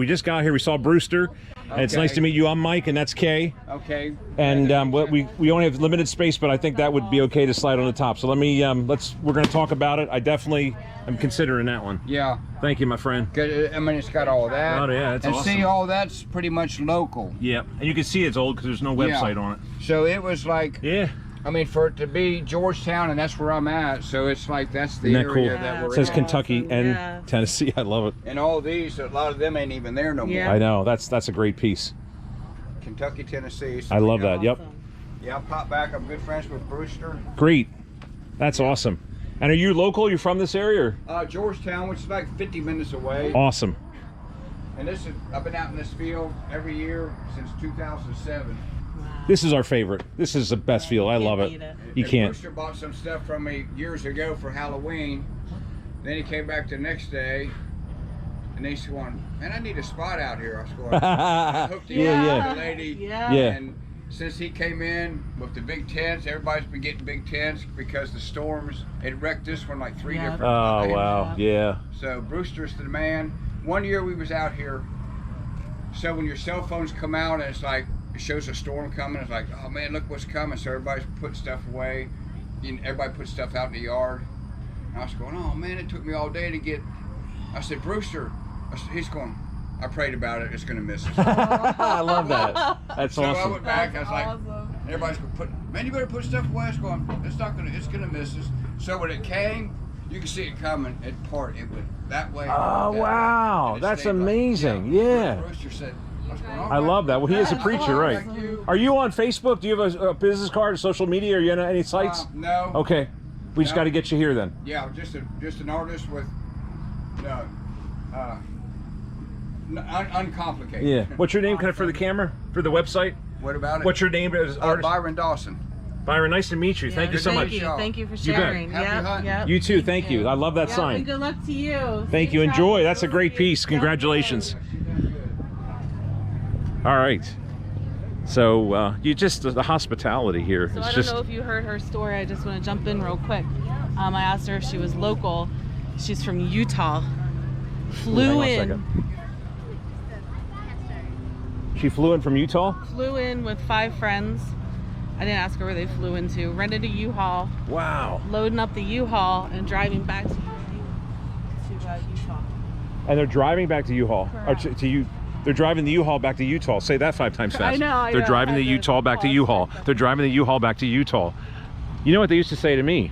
Speaker 3: here. We saw Brewster. And it's nice
Speaker 7: Okay.
Speaker 3: to meet you. I'm Mike, and that's Kay.
Speaker 7: Okay.
Speaker 3: And we only have limited space, but I think that would be okay to slide on the top. So let me we're going to talk about it. I definitely am considering that one.
Speaker 7: Yeah.
Speaker 3: Thank you, my friend.
Speaker 7: Good. I mean, it's got all that.
Speaker 3: Oh, yeah, that's
Speaker 7: and
Speaker 3: awesome.
Speaker 7: see, all that's pretty much local.
Speaker 3: Yep. And you can see it's old because there's no
Speaker 7: Yeah.
Speaker 3: website on it.
Speaker 7: So it was like,
Speaker 3: Yeah.
Speaker 7: I mean, for it to be Georgetown, and that's where I'm at, so it's like that's the
Speaker 3: Isn't that
Speaker 7: area
Speaker 3: cool?
Speaker 7: that
Speaker 3: It
Speaker 7: we're
Speaker 3: says
Speaker 7: in.
Speaker 3: Kentucky
Speaker 4: Awesome,
Speaker 3: and
Speaker 4: yeah.
Speaker 3: Tennessee. I love it.
Speaker 7: And all these, a lot of them ain't even there no
Speaker 4: Yeah.
Speaker 7: more.
Speaker 3: I know. That's a great piece.
Speaker 7: Kentucky, Tennessee. So
Speaker 3: I love
Speaker 7: yeah.
Speaker 3: that. Yep.
Speaker 4: Awesome.
Speaker 7: Yeah, I'll pop back. I'm good friends with Brewster.
Speaker 3: Great. That's awesome. And are you local? You from this area? Or?
Speaker 7: Georgetown, which is like 50 minutes away.
Speaker 3: Awesome.
Speaker 7: And this is, I've been out in this field every year since 2007.
Speaker 3: This is our favorite. This is the best field. I love
Speaker 4: Can't
Speaker 3: it.
Speaker 4: beat it.
Speaker 3: You
Speaker 7: And
Speaker 3: can't.
Speaker 7: Brewster bought some stuff from me years ago for Halloween. Then he came back the next day, and he's going, "Man, I need a spot out here." I was going, I hooked him
Speaker 3: Yeah,
Speaker 7: up
Speaker 3: yeah.
Speaker 7: with a lady.
Speaker 4: Yeah.
Speaker 3: Yeah.
Speaker 7: And since he came in with the big tents, everybody's been getting big tents because the storms. It wrecked this one like three
Speaker 4: Yeah.
Speaker 7: different
Speaker 3: Oh
Speaker 7: times.
Speaker 3: wow. Yeah.
Speaker 7: So Brewster's the man. One year we was out here. So when your cell phones come out and it's like it shows a storm coming, it's like, oh man, look what's coming. So everybody's putting stuff away. Everybody puts stuff out in the yard. And I was going, oh man, it took me all day to get. I said, Brewster. He's going, I prayed about it. It's gonna miss us.
Speaker 3: I love that. That's
Speaker 7: So I
Speaker 3: awesome.
Speaker 7: went back. I was like,
Speaker 4: Awesome.
Speaker 7: everybody's gonna put, man, you better put stuff away. It's going, it's gonna miss us. So when it came, you can see it coming. It went that way.
Speaker 3: Oh,
Speaker 7: that way,
Speaker 3: wow.
Speaker 7: and it
Speaker 3: That's
Speaker 7: stayed like-
Speaker 3: amazing. Yeah.
Speaker 7: Brewster said, what's going on?
Speaker 3: I love that. Well, he is a preacher, right?
Speaker 7: Thank you.
Speaker 3: Are you on Facebook? Do you have a business card, social media? Are you on any sites?
Speaker 7: No.
Speaker 3: Okay. We just
Speaker 7: No.
Speaker 3: got to get you here then.
Speaker 7: Yeah, just an artist with no, uncomplicated.
Speaker 3: Yeah. What's your name? Kind of for the camera? For the website?
Speaker 7: What about it?
Speaker 3: What's your name as artist?
Speaker 7: Byron Dawson.
Speaker 3: Byron, nice to meet you. Thank you so
Speaker 7: Thank
Speaker 3: much.
Speaker 7: you.
Speaker 4: Thank you for
Speaker 3: You bet.
Speaker 4: sharing.
Speaker 7: Happy
Speaker 4: Yep,
Speaker 7: hunting.
Speaker 4: yep.
Speaker 3: You too. Thank you. I love that
Speaker 4: Yep,
Speaker 3: sign.
Speaker 4: and good luck to you.
Speaker 3: Thank you.
Speaker 4: Safe
Speaker 3: Enjoy.
Speaker 4: travels.
Speaker 3: That's a great piece.
Speaker 4: Yep.
Speaker 3: Congratulations. All right. So you just the hospitality here.
Speaker 4: So
Speaker 3: It's
Speaker 4: I don't
Speaker 3: just
Speaker 4: know if you heard her story. I just want to jump in real quick. I asked her if she was local. She's from Utah. Flew
Speaker 3: hang on a
Speaker 4: in.
Speaker 3: She flew in from Utah.
Speaker 4: Flew in with 5 friends. I didn't ask her where they flew into. Rented a U-Haul,
Speaker 3: Wow.
Speaker 4: loading up the U-Haul and driving back to Utah.
Speaker 3: And they're driving back to U-Haul. Or
Speaker 4: Correct.
Speaker 3: to you. They're driving the U-Haul back to Utah. Say that 5 times fast.
Speaker 4: I know.
Speaker 3: They're driving the
Speaker 4: I had to
Speaker 3: Utah back to
Speaker 4: pause
Speaker 3: U-Haul.
Speaker 4: myself.
Speaker 3: They're driving the U-Haul back to Utah. You know what they used to say to me?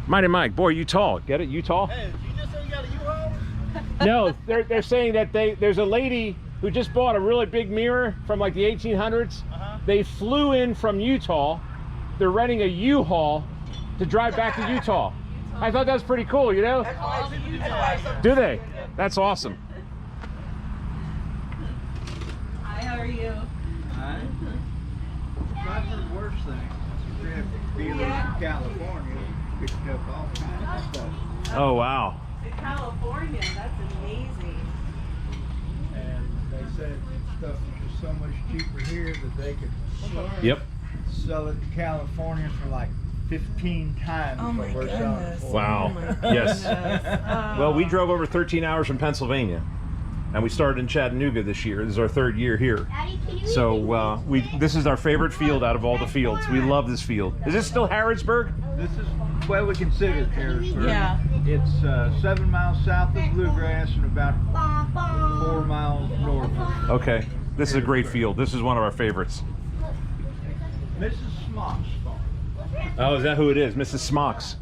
Speaker 3: Mighty Mike, boy, Utah. Get it? Utah?
Speaker 5: Hey, you just say you got a U-Haul?
Speaker 3: No, they're saying that there's a lady who just bought a really big mirror from like the 1800s. They flew in from Utah. They're renting a U-Haul to drive back to Utah. I thought that was pretty cool, you know? Do they? That's awesome.
Speaker 4: Hi, how are you?
Speaker 8: I've heard worse things. Traffic dealers in California picked up all kinds of stuff.
Speaker 3: Oh, wow.
Speaker 4: To California, that's amazing.
Speaker 8: And they said stuff was so much cheaper here that they could
Speaker 3: Yep.
Speaker 8: sell it to California for like 15 times
Speaker 4: Oh my
Speaker 8: what we're selling it
Speaker 4: goodness.
Speaker 8: for.
Speaker 3: Wow.
Speaker 4: Oh my
Speaker 3: Yes.
Speaker 4: goodness.
Speaker 3: Well, we drove over 13 hours from Pennsylvania, and we started in Chattanooga this year. This is our 3rd year here. So this is our favorite field out of all the fields. We love this field. Is this still Harrodsburg?
Speaker 8: This is what we consider Harrodsburg.
Speaker 4: Yeah.
Speaker 8: It's 7 miles south of Bluegrass and about 4 miles north of
Speaker 3: Okay. This is a great field. This is one of our favorites.
Speaker 8: Mrs. Smock's farm.
Speaker 3: Oh, is that who it is? Mrs. Smocks.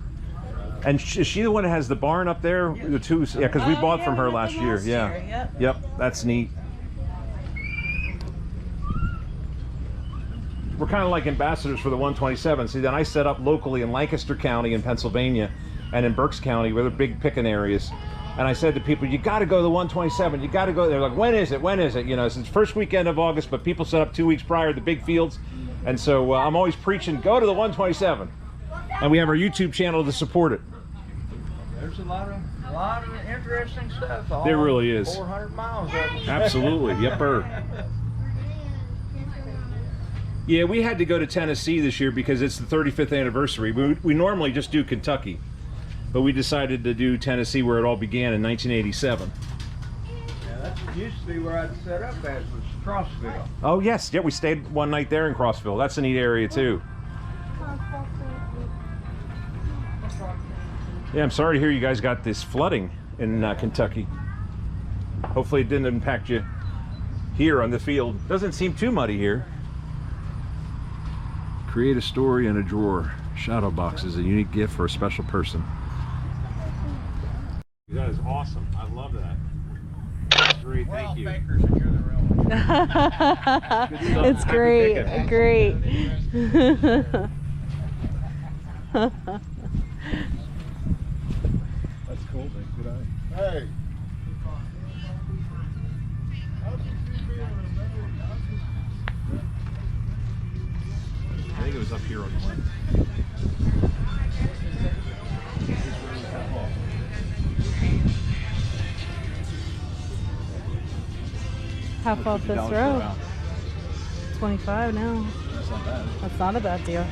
Speaker 3: And is she the one that has the barn up there? The two, yeah, because we
Speaker 4: Oh,
Speaker 3: bought
Speaker 4: yeah,
Speaker 3: from her
Speaker 4: we
Speaker 3: last
Speaker 4: did
Speaker 3: year.
Speaker 4: last
Speaker 3: Yeah.
Speaker 4: year, yep.
Speaker 3: Yep, that's neat. We're kind of like ambassadors for the 127. See, then I set up locally in Lancaster County in Pennsylvania and in Berks County, where they're big Pickin areas. And I said to people, you got to go to the 127. You got to go. They're like, when is it? When is it? You know, it's first weekend of August, but people set up 2 weeks prior, the big fields. And so I'm always preaching, go to the 127. And we have our YouTube channel to support it.
Speaker 8: There's a lot of interesting stuff. All
Speaker 3: There really is.
Speaker 8: 400 miles of it.
Speaker 3: Absolutely, yepper. Yeah, we had to go to Tennessee this year because it's the 35th anniversary. We normally just do Kentucky, but we decided to do Tennessee where it all began in 1987.
Speaker 8: Yeah, that used to be where I'd set up at, was Crossville.
Speaker 3: Oh yes, yeah, we stayed one night there in Crossville. That's a neat area too. Yeah, I'm sorry to hear you guys got this flooding in Kentucky. Hopefully it didn't impact you here on the field. Doesn't seem too muddy here. Create a story in a drawer. Shadow box is a unique gift for a special person. That is awesome. I love that. That's great. Thank you.
Speaker 4: It's great. Great.
Speaker 5: That's cool, man. Good eye. Hey.
Speaker 3: I think it was up here on the left.
Speaker 4: Half off this road. 25 now.
Speaker 5: That's not bad.
Speaker 4: That's not a bad deal.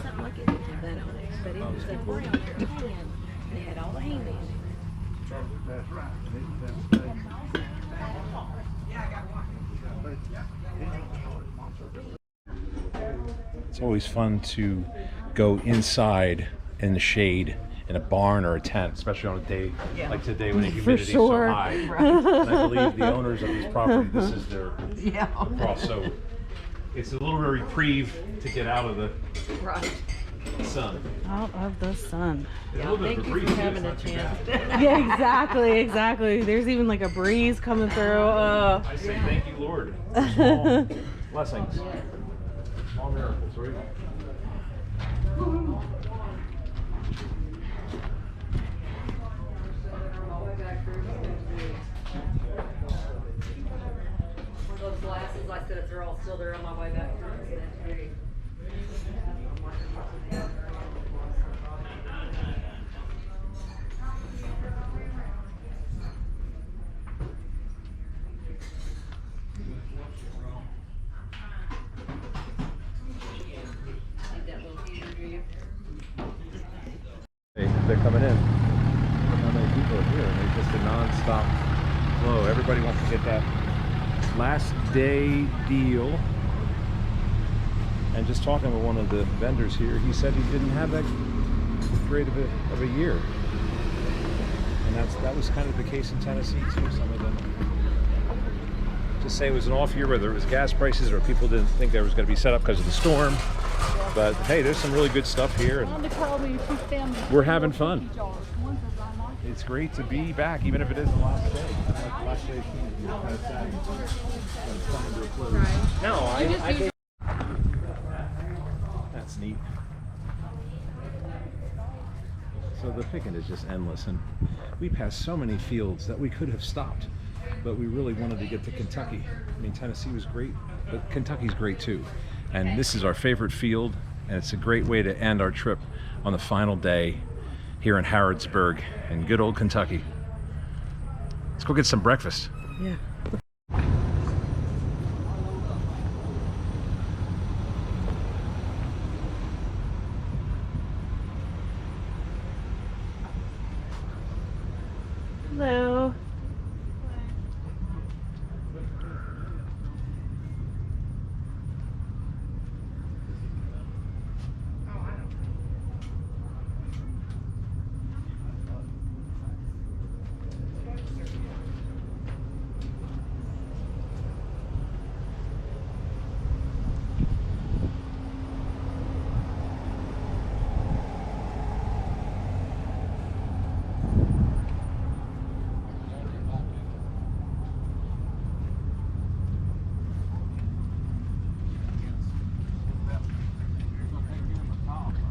Speaker 6: Something like it didn't have that on it, but it was a brown tan. They had all the ham in it.
Speaker 8: That's right.
Speaker 3: It's always fun to go inside in the shade in a barn or a tent, especially on a day like today when the humidity is so high. And I believe the owners of this property, this is their cross. So it's a little reprieve to get out of the sun.
Speaker 4: Out of the sun.
Speaker 3: Yeah, thank you for having a chance.
Speaker 4: Yeah, exactly. There's even like a breeze coming through.
Speaker 3: I say thank you, Lord. For small blessings. Small miracles, right?
Speaker 9: Those glasses, I said if they're all still there on my way back.
Speaker 3: They're coming in. How many people are here? And it's just a non-stop flow. Everybody wants to get that last day deal. And just talking with one of the vendors here, he said he didn't have that great of a year. And that was kind of the case in Tennessee too. Some of them just say it was an off year, whether it was gas prices or people didn't think there was going to be set up because of the storm. But hey, there's some really good stuff here, and we're having fun. It's great to be back, even if it is the last day. Like the last day of season, kind of sad when it's coming to a close. Right. No, I think that's neat. So the Pickin is just endless, and we passed so many fields that we could have stopped, but we really wanted to get to Kentucky. I mean, Tennessee was great, but Kentucky's great too. And this is our favorite field, and it's a great way to end our trip on the final day here in Harrodsburg in good old Kentucky. Let's go get some breakfast.
Speaker 4: Yeah. Hello.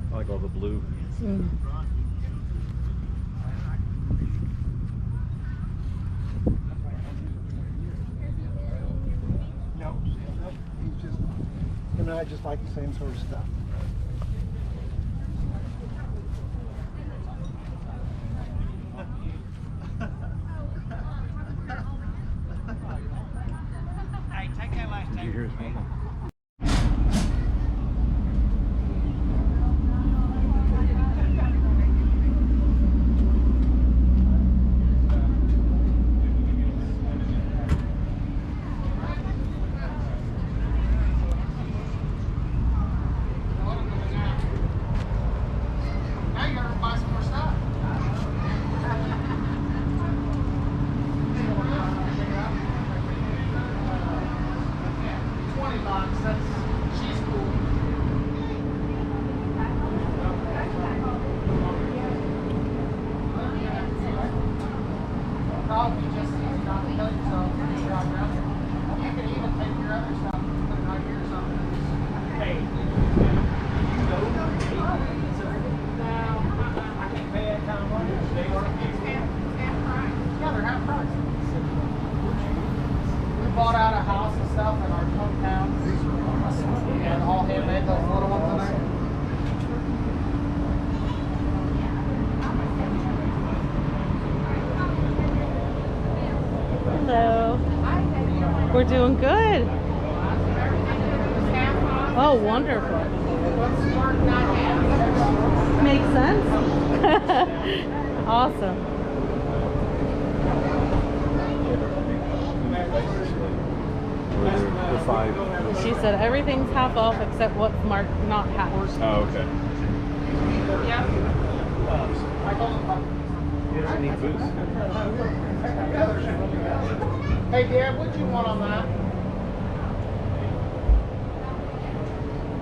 Speaker 3: I like all the blue.
Speaker 5: No, he's just, him and I just like the same sort of stuff.
Speaker 8: Hey, take that last
Speaker 3: Did you hear his mama?
Speaker 10: Bought out a house and stuff in our hometown, and all handmade, those little ones in there.
Speaker 4: We're doing good. Oh, wonderful. Makes sense. Awesome.
Speaker 3: The 5.
Speaker 4: She said everything's half off except what's marked not half.
Speaker 3: Oh, okay. Any boots?
Speaker 10: Hey, Dad, what you want on that?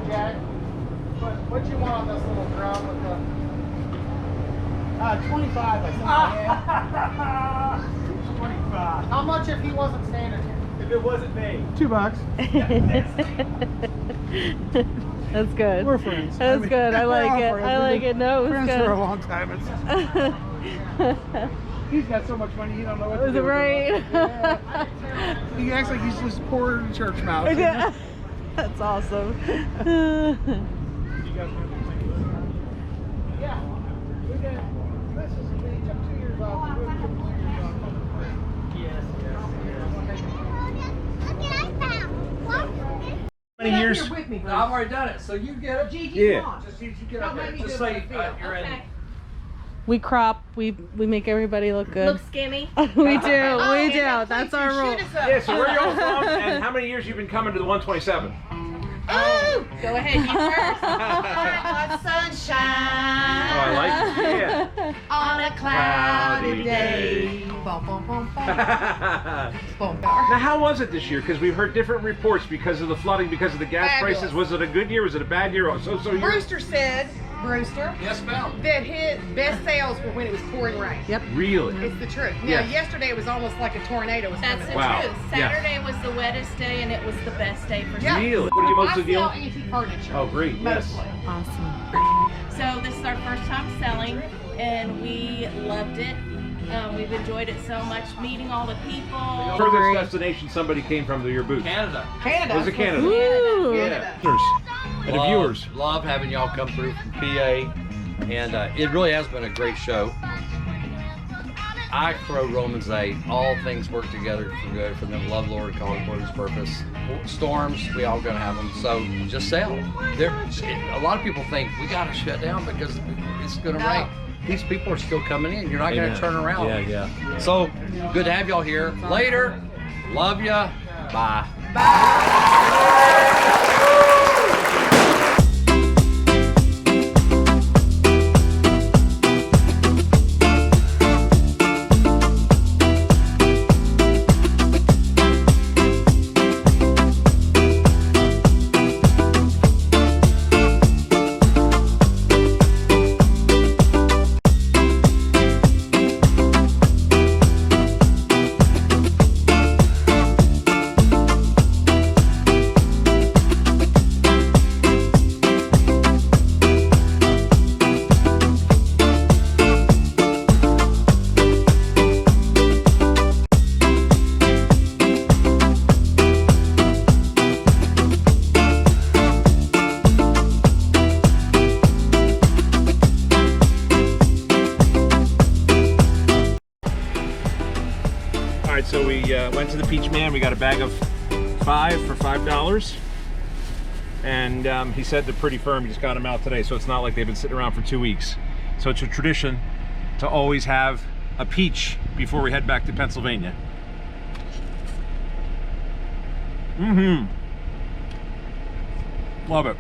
Speaker 10: Jack, what you want on this little drum with the... 25, I think. 25. How much if he wasn't standing here?
Speaker 8: If it wasn't me.
Speaker 10: $2.
Speaker 4: That's good.
Speaker 10: We're friends.
Speaker 4: That's
Speaker 10: I mean,
Speaker 4: good. I like
Speaker 10: we're all
Speaker 4: it.
Speaker 10: friends.
Speaker 4: I
Speaker 10: We've
Speaker 4: like
Speaker 10: been
Speaker 4: it. No, it was
Speaker 10: friends
Speaker 4: good.
Speaker 10: for a long time. He's got so much money, he don't know what to
Speaker 4: Is
Speaker 10: do
Speaker 4: it
Speaker 10: with
Speaker 4: right?
Speaker 10: Yeah. He acts like he's just poor in church mouse. You know?
Speaker 4: Yeah. That's awesome.
Speaker 10: Yeah. We did. This is the beach. I'm 2 years old. We took 2 years off. Yes,
Speaker 3: How many years?
Speaker 1: I've already done it, so you get it.
Speaker 3: Yeah.
Speaker 1: Just you get up there. Just say you're in.
Speaker 4: We crop. We make everybody look good.
Speaker 6: Look skinny.
Speaker 4: we do. We do. That's our rule.
Speaker 3: Yeah, so where are y'all from and how many years you've been coming to the 127?
Speaker 6: Oh, go ahead, you first. Hot sunshine.
Speaker 3: Oh, I like it. Yeah.
Speaker 6: On a cloudy day.
Speaker 3: Now, how was it this year? Because we've heard different reports because of the flooding, because of the gas
Speaker 6: Fabulous.
Speaker 3: prices. Was it a good year? Was it a bad year? So year?
Speaker 6: Brewster said,
Speaker 1: Yes, ma'am.
Speaker 6: that his best sales were when it was pouring rain.
Speaker 4: Yep.
Speaker 3: Really?
Speaker 6: It's the truth. Now,
Speaker 3: Yes.
Speaker 6: yesterday it was almost like a tornado was
Speaker 9: That's
Speaker 6: coming.
Speaker 9: the
Speaker 3: Wow.
Speaker 9: truth.
Speaker 3: Yeah.
Speaker 9: Saturday was the wettest day and it was the best day for
Speaker 6: Yeah.
Speaker 3: Really? What do you mostly
Speaker 6: I
Speaker 3: deal?
Speaker 6: sell antique furniture.
Speaker 3: Oh, great. Yes.
Speaker 6: Mostly.
Speaker 4: Awesome.
Speaker 9: So this is our first time selling and we loved it. We've enjoyed it so much, meeting all the people.
Speaker 3: Furthest destination somebody came from to your booth?
Speaker 1: Canada.
Speaker 6: Canada.
Speaker 3: Was it Canada?
Speaker 4: Ooh.
Speaker 3: Yeah. And the viewers.
Speaker 1: Love having y'all come through from PA, and it really has been a great show. I throw Romans 8, all things work together for good for them that love the Lord and call according to His purpose. Storms, we all gonna have them, so just sell. A lot of people think we gotta shut down because it's gonna rain. These people are still coming in. You're not gonna turn around.
Speaker 3: Yeah.
Speaker 1: So good to have y'all here. Later. Love ya. Bye.
Speaker 3: Alright, so we went to the Peach Man. We got a bag of 5 for $5. And he said they're pretty firm. He just got them out today, so it's not like they've been sitting around for 2 weeks. So it's a tradition to always have a peach before we head back to Pennsylvania. Love it.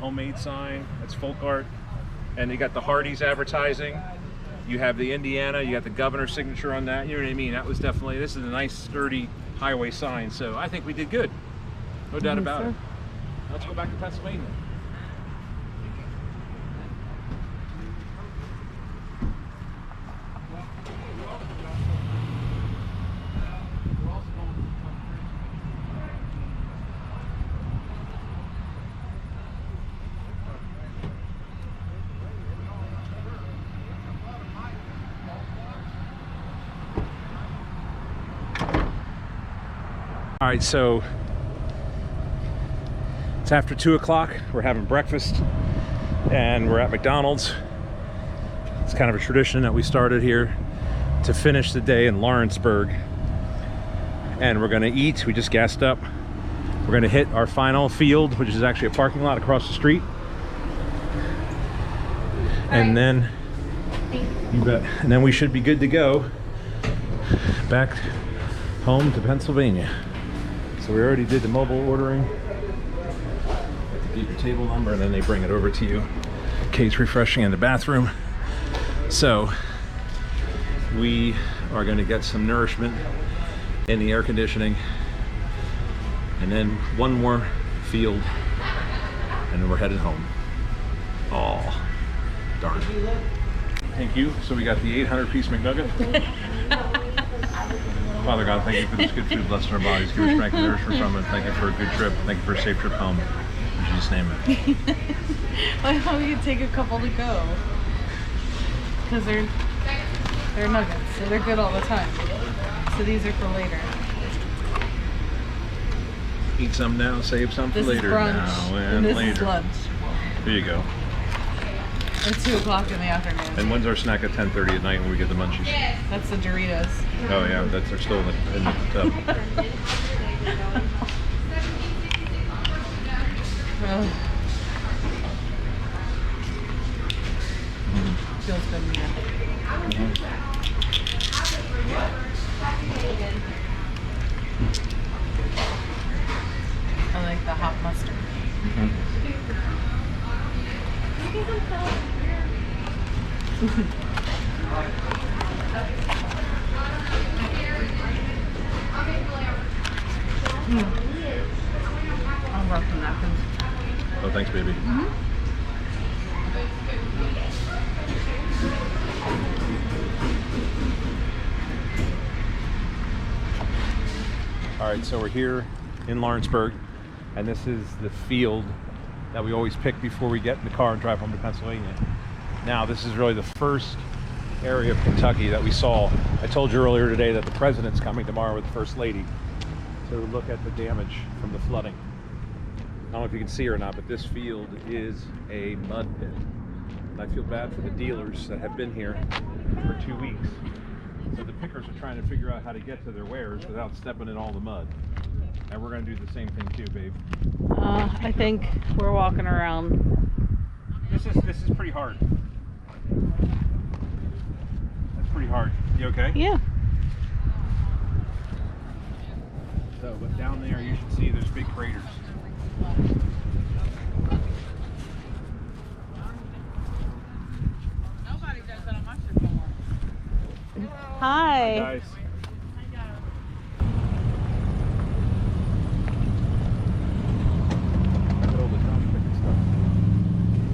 Speaker 3: homemade sign. That's folk art. And you got the Hardee's advertising. You have the Indiana, you got the governor's signature on that. You know what I mean? That was definitely, this is a nice sturdy highway sign. So I think we did good. No doubt about it. Let's go back to Pennsylvania. All right, so it's after 2 o'clock. We're having breakfast and we're at McDonald's. It's kind of a tradition that we started here to finish the day in Lawrenceburg. And we're gonna eat, we just gassed up. We're gonna hit our final field, which is actually a parking lot across the street. And then, you bet, and then we should be good to go back home to Pennsylvania. So we already did the mobile ordering. Get your table number and then they bring it over to you. Kate's refreshing in the bathroom. So we are going to get some nourishment in the air conditioning and then one more field and then we're headed home. Oh, darn. Thank you. So we got the 800-piece McNugget. Father God, thank you for this good food. Bless our bodies. Give us strength and nourishment from it. Thank you for a good trip. Thank you for a safe trip home. In Jesus' name.
Speaker 4: I thought we could take a couple to go. Because they're nuggets, so they're good all the time. So these are for later.
Speaker 3: Eat some now, save some for
Speaker 4: This
Speaker 3: later.
Speaker 4: is brunch,
Speaker 3: Now
Speaker 4: and this
Speaker 3: later.
Speaker 4: is lunch.
Speaker 3: There you go.
Speaker 4: At 2 o'clock in the afternoon.
Speaker 3: And when's our snack at 10:30 at night when we get the munchies?
Speaker 4: That's the Doritos.
Speaker 3: Oh yeah, they're still in the tub.
Speaker 4: Feels good in here. I like the hot mustard. I'll wrap the napkins.
Speaker 3: Oh, thanks, baby. All right, so we're here in Lawrenceburg, and this is the field that we always pick before we get in the car and drive home to Pennsylvania. Now, this is really the first area of Kentucky that we saw. I told you earlier today that the president's coming tomorrow with the First Lady to look at the damage from the flooding. I don't know if you can see or not, but this field is a mud pit. And I feel bad for the dealers that have been here for 2 weeks. So the pickers are trying to figure out how to get to their wares without stepping in all the mud. And we're going to do the same thing too, babe.
Speaker 4: I think we're walking around.
Speaker 3: This is pretty hard. That's pretty hard. You okay?
Speaker 4: Yeah.
Speaker 3: So, but down there you should see there's big craters.
Speaker 4: Nobody does that on my trip anymore.
Speaker 3: Hi guys.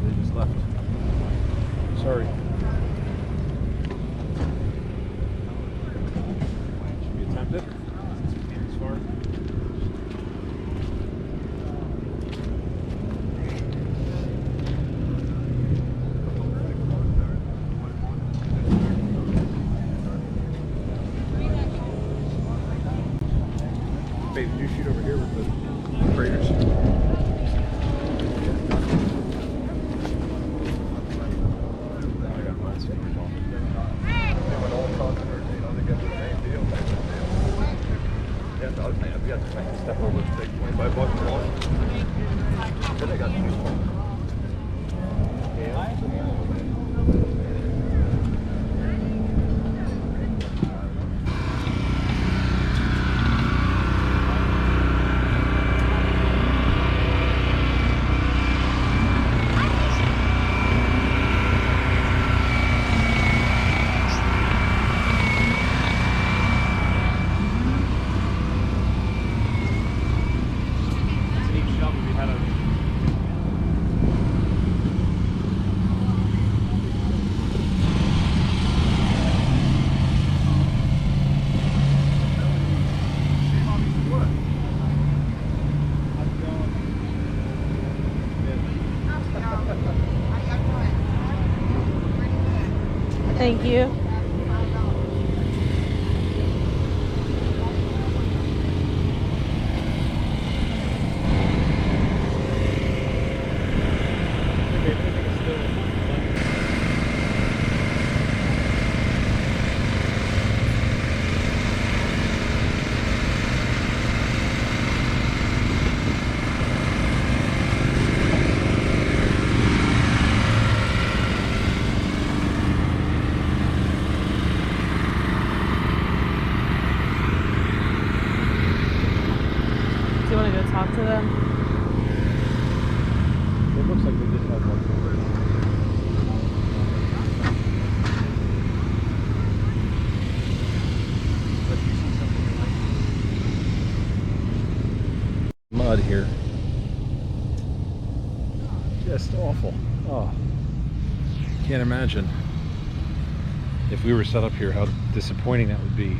Speaker 3: They just left. Sorry. Should we attempt it? As far? Babe, did you shoot over here with the craters?
Speaker 4: Thank you. Do you want to go talk to them?
Speaker 3: It looks like they just have one. Mud here. Just awful. Oh, can't imagine if we were set up here how disappointing that would be.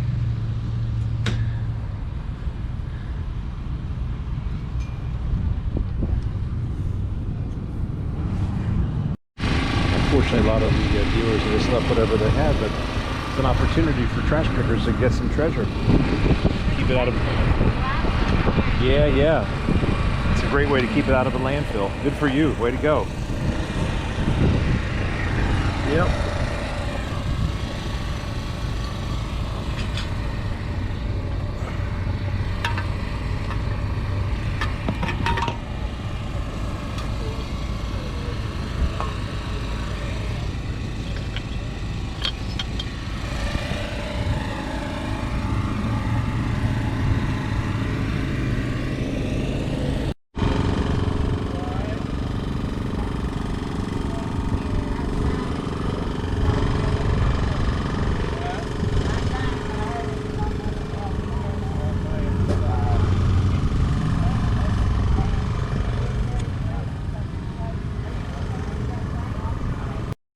Speaker 3: Unfortunately, a lot of the dealers have just left whatever they had, but it's an opportunity for trash pickers to get some treasure. Keep it out of... Yeah. It's a great way to keep it out of the landfill. Good for you. Way to go. Yep.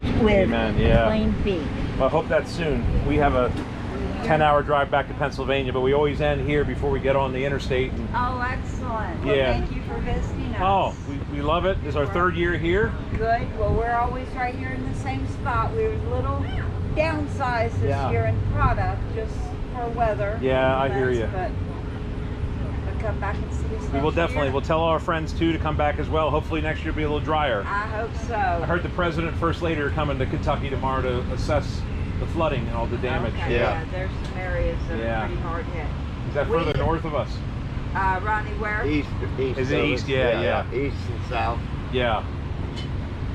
Speaker 3: Amen. Yeah.
Speaker 6: Plain feet.
Speaker 3: Well, I hope that's soon. We have a 10-hour drive back to Pennsylvania, but we always end here before we get on the interstate. And,
Speaker 6: Oh, excellent. Well,
Speaker 3: Yeah.
Speaker 6: thank you for visiting us.
Speaker 3: oh, we love it. This is our 3rd year here.
Speaker 6: Good. Well, we're always right here in the same spot. We were a little downsized this
Speaker 3: Yeah.
Speaker 6: year in product just for weather.
Speaker 3: Yeah, I hear you.
Speaker 6: But come back and see us
Speaker 3: We will
Speaker 6: next
Speaker 3: definitely.
Speaker 6: year.
Speaker 3: We'll tell our friends too to come back as well. Hopefully next year will be a little drier.
Speaker 6: I hope so.
Speaker 3: I heard the president, first lady are coming to Kentucky tomorrow to assess the flooding and all the damage.
Speaker 6: Okay, yeah. There's some areas that
Speaker 3: Yeah.
Speaker 6: are pretty hard hit.
Speaker 3: Is that further north of us?
Speaker 6: Ronnie, where?
Speaker 11: East.
Speaker 3: Is it
Speaker 11: of
Speaker 3: east?
Speaker 11: us.
Speaker 3: Yeah.
Speaker 11: East and south.
Speaker 3: Yeah.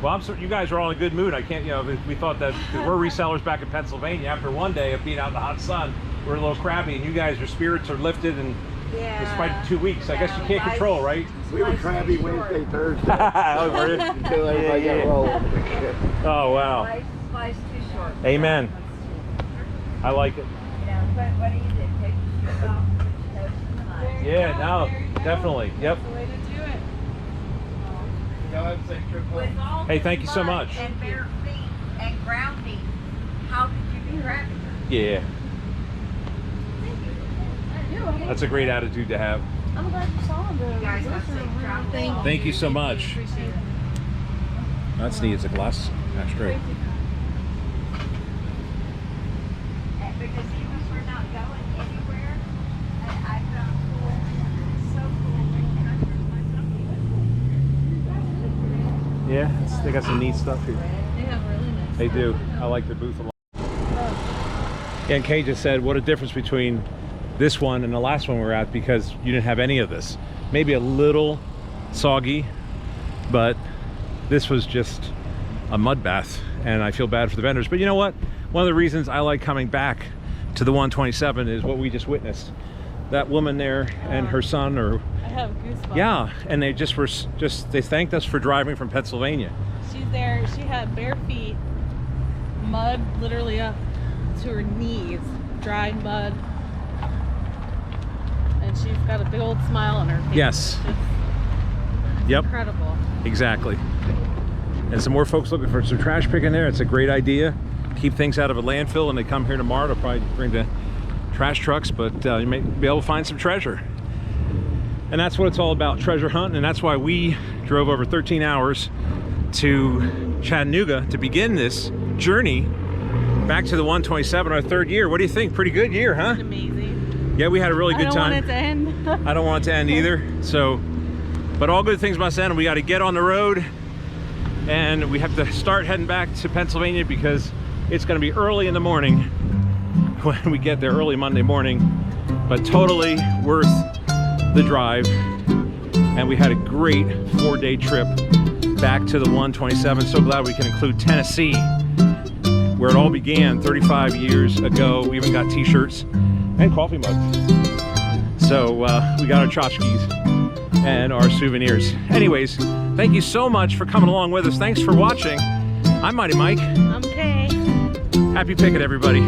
Speaker 3: Well, I'm sorry, you guys are all in a good mood. I can't, we thought that, because we're resellers back in Pennsylvania, after one day of being out in the hot sun, we're a little crabby, and you guys, your spirits are lifted, and
Speaker 6: Yeah.
Speaker 3: despite 2 weeks, I guess you can't control, right?
Speaker 11: We were crabby Wednesday, Thursday.
Speaker 3: Oh, were you?
Speaker 11: Until everybody
Speaker 3: Yeah.
Speaker 11: got rolled.
Speaker 3: Oh, wow.
Speaker 6: Life's too short.
Speaker 3: Amen. I like it.
Speaker 6: What do you do? Take your shirt off, put your toes in the mud.
Speaker 3: Yeah, no, definitely. Yep.
Speaker 4: The way to do it.
Speaker 6: With all
Speaker 3: Hey,
Speaker 6: this
Speaker 3: thank you so
Speaker 6: mud
Speaker 3: much.
Speaker 6: And bare feet and grounding, how could you be crabby?
Speaker 3: Yeah. That's a great attitude to have.
Speaker 4: I'm glad you saw them.
Speaker 6: You guys have safe travels.
Speaker 3: Thank you so much.
Speaker 4: Appreciate it.
Speaker 3: That's neat. It's a glass ashtray.
Speaker 6: Because even if we're not going anywhere, I found it's so cool.
Speaker 3: Yeah, they got some neat stuff here.
Speaker 4: They have really nice.
Speaker 3: They do. I like their booth a lot. Yeah, and Kay just said, what a difference between this one and the last one we were at, because you didn't have any of this. Maybe a little soggy, but this was just a mud bath, and I feel bad for the vendors. But you know what? One of the reasons I like coming back to the 127 is what we just witnessed. That woman there and her son, or
Speaker 4: I have goosebumps.
Speaker 3: yeah, and they just were they thanked us for driving from Pennsylvania.
Speaker 4: She's there. She had bare feet, mud literally up to her knees, dry mud, and she's got a big old smile on her face.
Speaker 3: Yes.
Speaker 4: It's
Speaker 3: Yep.
Speaker 4: incredible.
Speaker 3: Exactly. And some more folks looking for some trash picking there. It's a great idea. Keep things out of a landfill, and they come here tomorrow to probably bring the trash trucks, but you may be able to find some treasure. And that's what it's all about, treasure hunting. And that's why we drove over 13 hours to Chattanooga to begin this journey Back to the 127, our third year. What do you think? Pretty good year, huh?
Speaker 4: Amazing.
Speaker 3: Yeah, we had a really good time.
Speaker 4: I don't want it to end.
Speaker 3: I don't want it to end either. So, but all good things must end. We got to get on the road, and we have to start heading back to Pennsylvania because it's going to be early in the morning when we get there, early Monday morning. But totally worth the drive. And we had a great 4-day trip back to the 127. So glad we can include Tennessee, where it all began 35 years ago. We even got t-shirts and coffee mugs. So we got our tchotchkes and our souvenirs. Anyways, thank you so much for coming along with us. Thanks for watching. I'm Mighty Mike.
Speaker 4: I'm Kay.
Speaker 3: Happy Pickin', everybody.